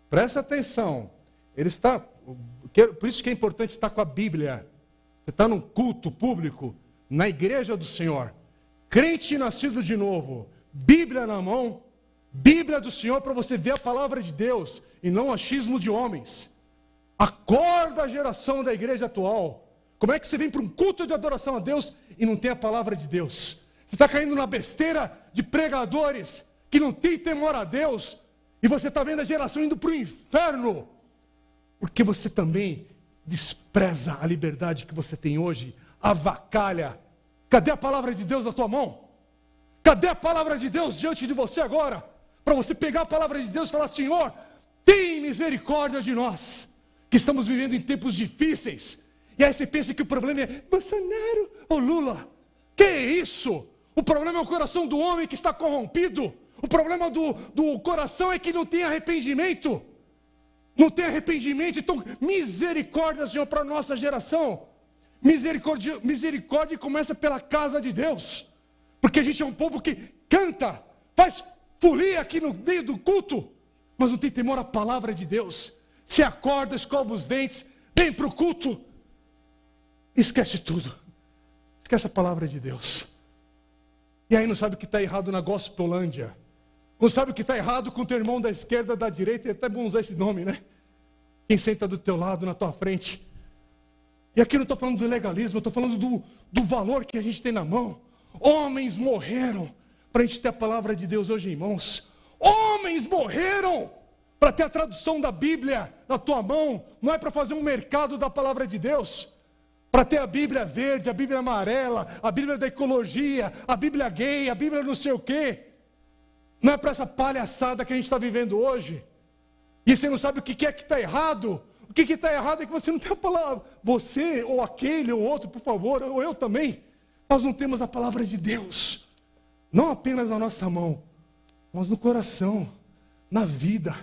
presta atenção, ele está... Por isso que é importante estar com a Bíblia. Você está num culto público, na igreja do Senhor, crente nascido de novo, Bíblia na mão, Bíblia do Senhor para você ver a palavra de Deus e não achismo de homens. Acorda a geração da igreja atual. Como é que você vem para um culto de adoração a Deus e não tem a palavra de Deus? Você está caindo na besteira de pregadores que não tem temor a Deus, e você está vendo a geração indo para o inferno, porque você também despreza a liberdade que você tem hoje, avacalha. Cadê a palavra de Deus na tua mão? Cadê a palavra de Deus diante de você agora? Para você pegar a palavra de Deus e falar: Senhor, tem misericórdia de nós, que estamos vivendo em tempos difíceis. E aí você pensa que o problema é Bolsonaro ou Lula. Que isso? O problema é o coração do homem que está corrompido. O problema do coração é que não tem arrependimento. Não tem arrependimento. Então, misericórdia, Senhor, para a nossa geração. Misericórdia começa pela casa de Deus. Porque a gente é um povo que canta, faz folia aqui no meio do culto, mas não tem temor à palavra de Deus. Se acorda, escova os dentes, vem para o culto, esquece tudo. Esquece a palavra de Deus. E aí não sabe o que está errado na Gospelândia. Não sabe o que está errado com o teu irmão da esquerda, da direita. É até bom usar esse nome, né? Quem senta do teu lado, na tua frente. E aqui não estou falando do legalismo, eu estou falando do valor que a gente tem na mão. Homens morreram para a gente ter a palavra de Deus hoje em mãos. Homens morreram para ter a tradução da Bíblia na tua mão. Não é para fazer um mercado da palavra de Deus. Para ter a Bíblia verde, a Bíblia amarela, a Bíblia da ecologia, a Bíblia gay, a Bíblia não sei o quê. Não é para essa palhaçada que a gente está vivendo hoje. E você não sabe o que é que está errado. O que está errado é que você não tem a palavra. Você, ou aquele, ou outro, por favor, ou eu também. Nós não temos a palavra de Deus. Não apenas na nossa mão, mas no coração, na vida.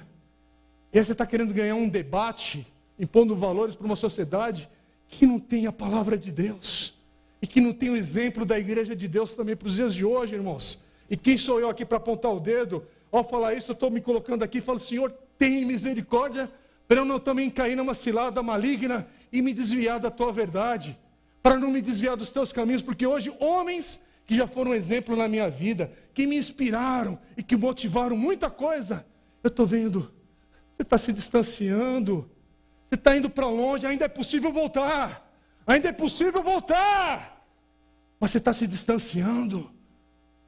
E aí você está querendo ganhar um debate, impondo valores para uma sociedade que não tem a palavra de Deus. E que não tem o exemplo da igreja de Deus também para os dias de hoje, irmãos. E quem sou eu aqui para apontar o dedo? Ao falar isso, eu estou me colocando aqui e falo, Senhor, tem misericórdia, para eu não também cair numa cilada maligna e me desviar da tua verdade. Para não me desviar dos teus caminhos, porque hoje homens que já foram exemplo na minha vida, que me inspiraram e que motivaram muita coisa, eu estou vendo, você está se distanciando, você está indo para longe, ainda é possível voltar, ainda é possível voltar, mas você está se distanciando.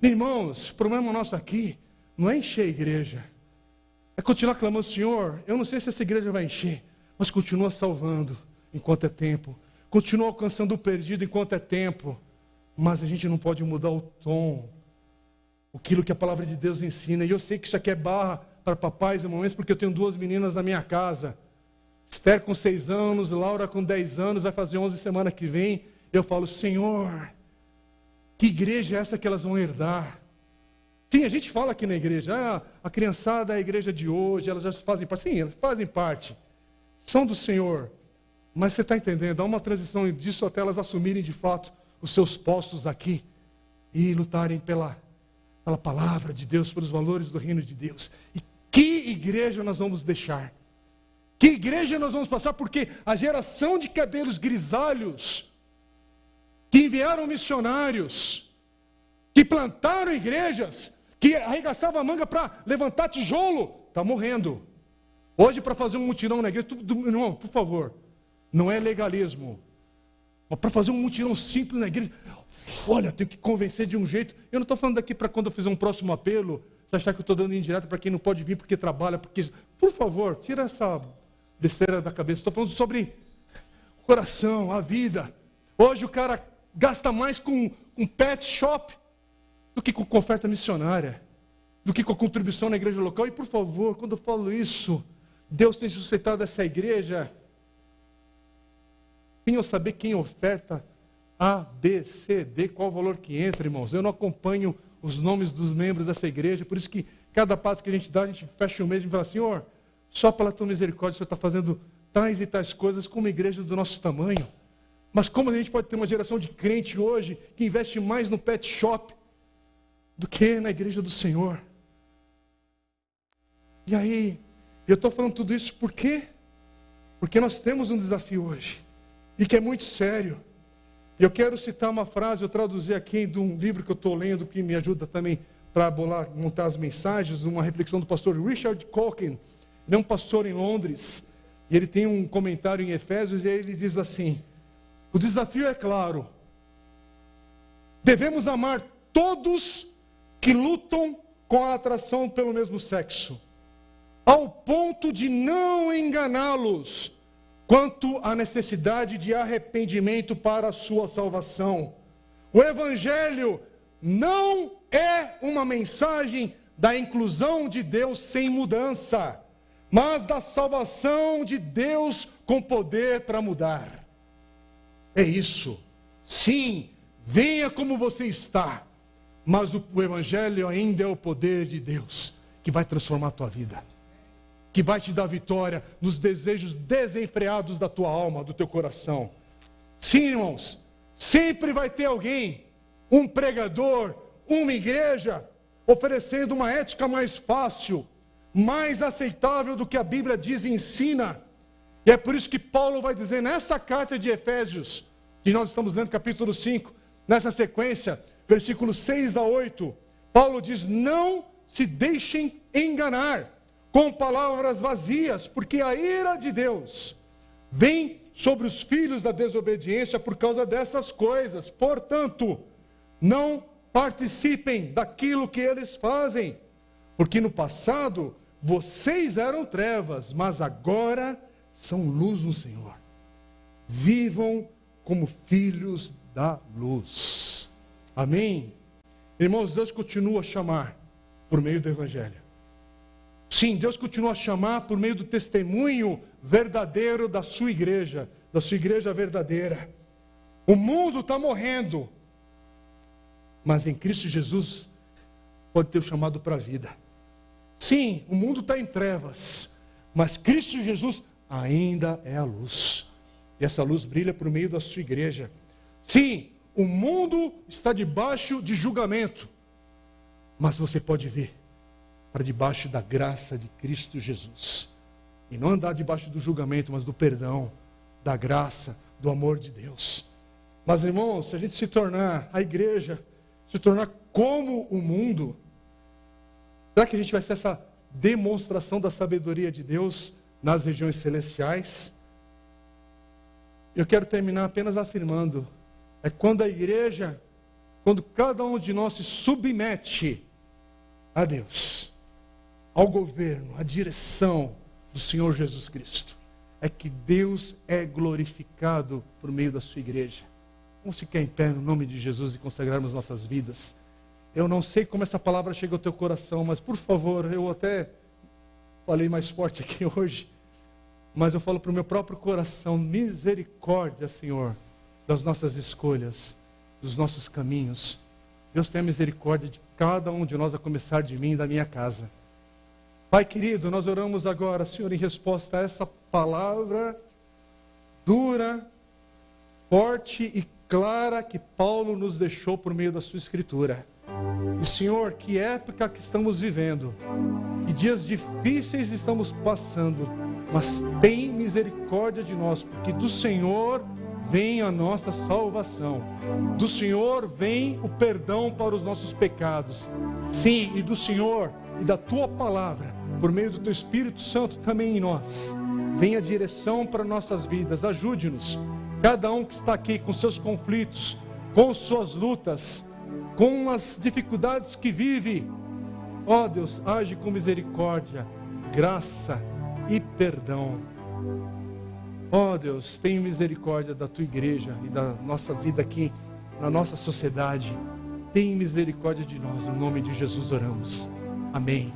Irmãos, o problema nosso aqui não é encher a igreja, é continuar clamando, Senhor, eu não sei se essa igreja vai encher, mas continua salvando enquanto é tempo, continua alcançando o perdido enquanto é tempo, mas a gente não pode mudar o tom, aquilo que a palavra de Deus ensina. E eu sei que isso aqui é barra para papais e mamães, porque eu tenho 2 meninas na minha casa, Esther com 6 anos, Laura com 10 anos, vai fazer 11 semana que vem. Eu falo, Senhor, que igreja é essa que elas vão herdar? Sim, a gente fala aqui na igreja, a criançada é a igreja de hoje, elas já fazem parte. Sim, elas fazem parte, são do Senhor, mas você está entendendo, há uma transição disso até elas assumirem de fato os seus postos aqui e lutarem pela palavra de Deus, pelos valores do reino de Deus. E que igreja nós vamos deixar? Que igreja nós vamos passar? Porque a geração de cabelos grisalhos que enviaram missionários, que plantaram igrejas, que arregaçavam a manga para levantar tijolo, está morrendo. Hoje, para fazer um mutirão na igreja, não, por favor, não é legalismo. Mas para fazer um mutirão simples na igreja, olha, tenho que convencer de um jeito. Eu não estou falando aqui para quando eu fizer um próximo apelo, você achar que eu estou dando indireta para quem não pode vir porque trabalha, porque... Por favor, tira essa besteira da cabeça. Estou falando sobre o coração, a vida. Hoje o cara gasta mais com um pet shop do que com oferta missionária, do que com a contribuição na igreja local. E por favor, quando eu falo isso, Deus tem suscitado essa igreja. Quem eu saber quem oferta A, B, C, D, qual o valor que entra, irmãos? Eu não acompanho os nomes dos membros dessa igreja, por isso que cada passo que a gente dá, a gente fecha o mês e fala, Senhor, só pela tua misericórdia o Senhor está fazendo tais e tais coisas com uma igreja do nosso tamanho. Mas como a gente pode ter uma geração de crente hoje que investe mais no pet shop do que na igreja do Senhor? E aí, eu estou falando tudo isso por quê? Porque nós temos um desafio hoje, e que é muito sério. Eu quero citar uma frase, eu traduzi aqui de um livro que eu estou lendo, que me ajuda também para montar as mensagens, uma reflexão do pastor Richard Dawkins. Ele é um pastor em Londres, e ele tem um comentário em Efésios, e aí ele diz assim, o desafio é claro, devemos amar todos que lutam com a atração pelo mesmo sexo, ao ponto de não enganá-los quanto à necessidade de arrependimento para a sua salvação. O Evangelho não é uma mensagem da inclusão de Deus sem mudança, mas da salvação de Deus com poder para mudar. É isso. Sim, venha como você está, mas o Evangelho ainda é o poder de Deus que vai transformar a tua vida. que vai te dar vitória nos desejos desenfreados da tua alma, do teu coração. Sim, irmãos, sempre vai ter alguém, um pregador, uma igreja, oferecendo uma ética mais fácil, mais aceitável do que a Bíblia diz e ensina. E é por isso que Paulo vai dizer nessa carta de Efésios, que nós estamos lendo capítulo 5, nessa sequência, versículos 6 a 8, Paulo diz: não se deixem enganar com palavras vazias, porque a ira de Deus vem sobre os filhos da desobediência por causa dessas coisas. Portanto, não participem daquilo que eles fazem, porque no passado vocês eram trevas, mas agora são luz no Senhor. Vivam como filhos da luz. Amém? Irmãos, Deus continua a chamar por meio do Evangelho. Sim, Deus continua a chamar por meio do testemunho verdadeiro da sua igreja verdadeira. O mundo está morrendo, mas em Cristo Jesus pode ter o chamado para a vida. Sim, o mundo está em trevas, mas Cristo Jesus ainda é a luz. E essa luz brilha por meio da sua igreja. Sim, o mundo está debaixo de julgamento, mas você pode vir para debaixo da graça de Cristo Jesus. E não andar debaixo do julgamento, mas do perdão, da graça, do amor de Deus. Mas, irmãos, se a gente se tornar, a igreja, se tornar como o mundo, será que a gente vai ser essa demonstração da sabedoria de Deus nas regiões celestiais? Eu quero terminar apenas afirmando, é quando a igreja, quando cada um de nós se submete a Deus, ao governo, à direção do Senhor Jesus Cristo, é que Deus é glorificado por meio da sua igreja. Vamos ficar em pé no nome de Jesus e consagrarmos nossas vidas. Eu não sei como essa palavra chega ao teu coração, mas por favor, eu até falei mais forte aqui hoje, mas eu falo para o meu próprio coração: misericórdia, Senhor, das nossas escolhas, dos nossos caminhos. Deus tenha misericórdia de cada um de nós, a começar de mim e da minha casa. Pai querido, nós oramos agora, Senhor, em resposta a essa palavra dura, forte e clara que Paulo nos deixou por meio da sua escritura. E, Senhor, que época que estamos vivendo, que dias difíceis estamos passando, mas tem misericórdia de nós, porque do Senhor vem a nossa salvação, do Senhor vem o perdão para os nossos pecados. Sim, e do Senhor e da Tua palavra, por meio do Teu Espírito Santo também em nós, vem a direção para nossas vidas. Ajude-nos, cada um que está aqui com seus conflitos, com suas lutas, com as dificuldades que vive. Ó Deus, age com misericórdia, graça e perdão. Ó Deus, tenha misericórdia da Tua igreja e da nossa vida aqui, na nossa sociedade. Tenha misericórdia de nós, em nome de Jesus oramos. Amém.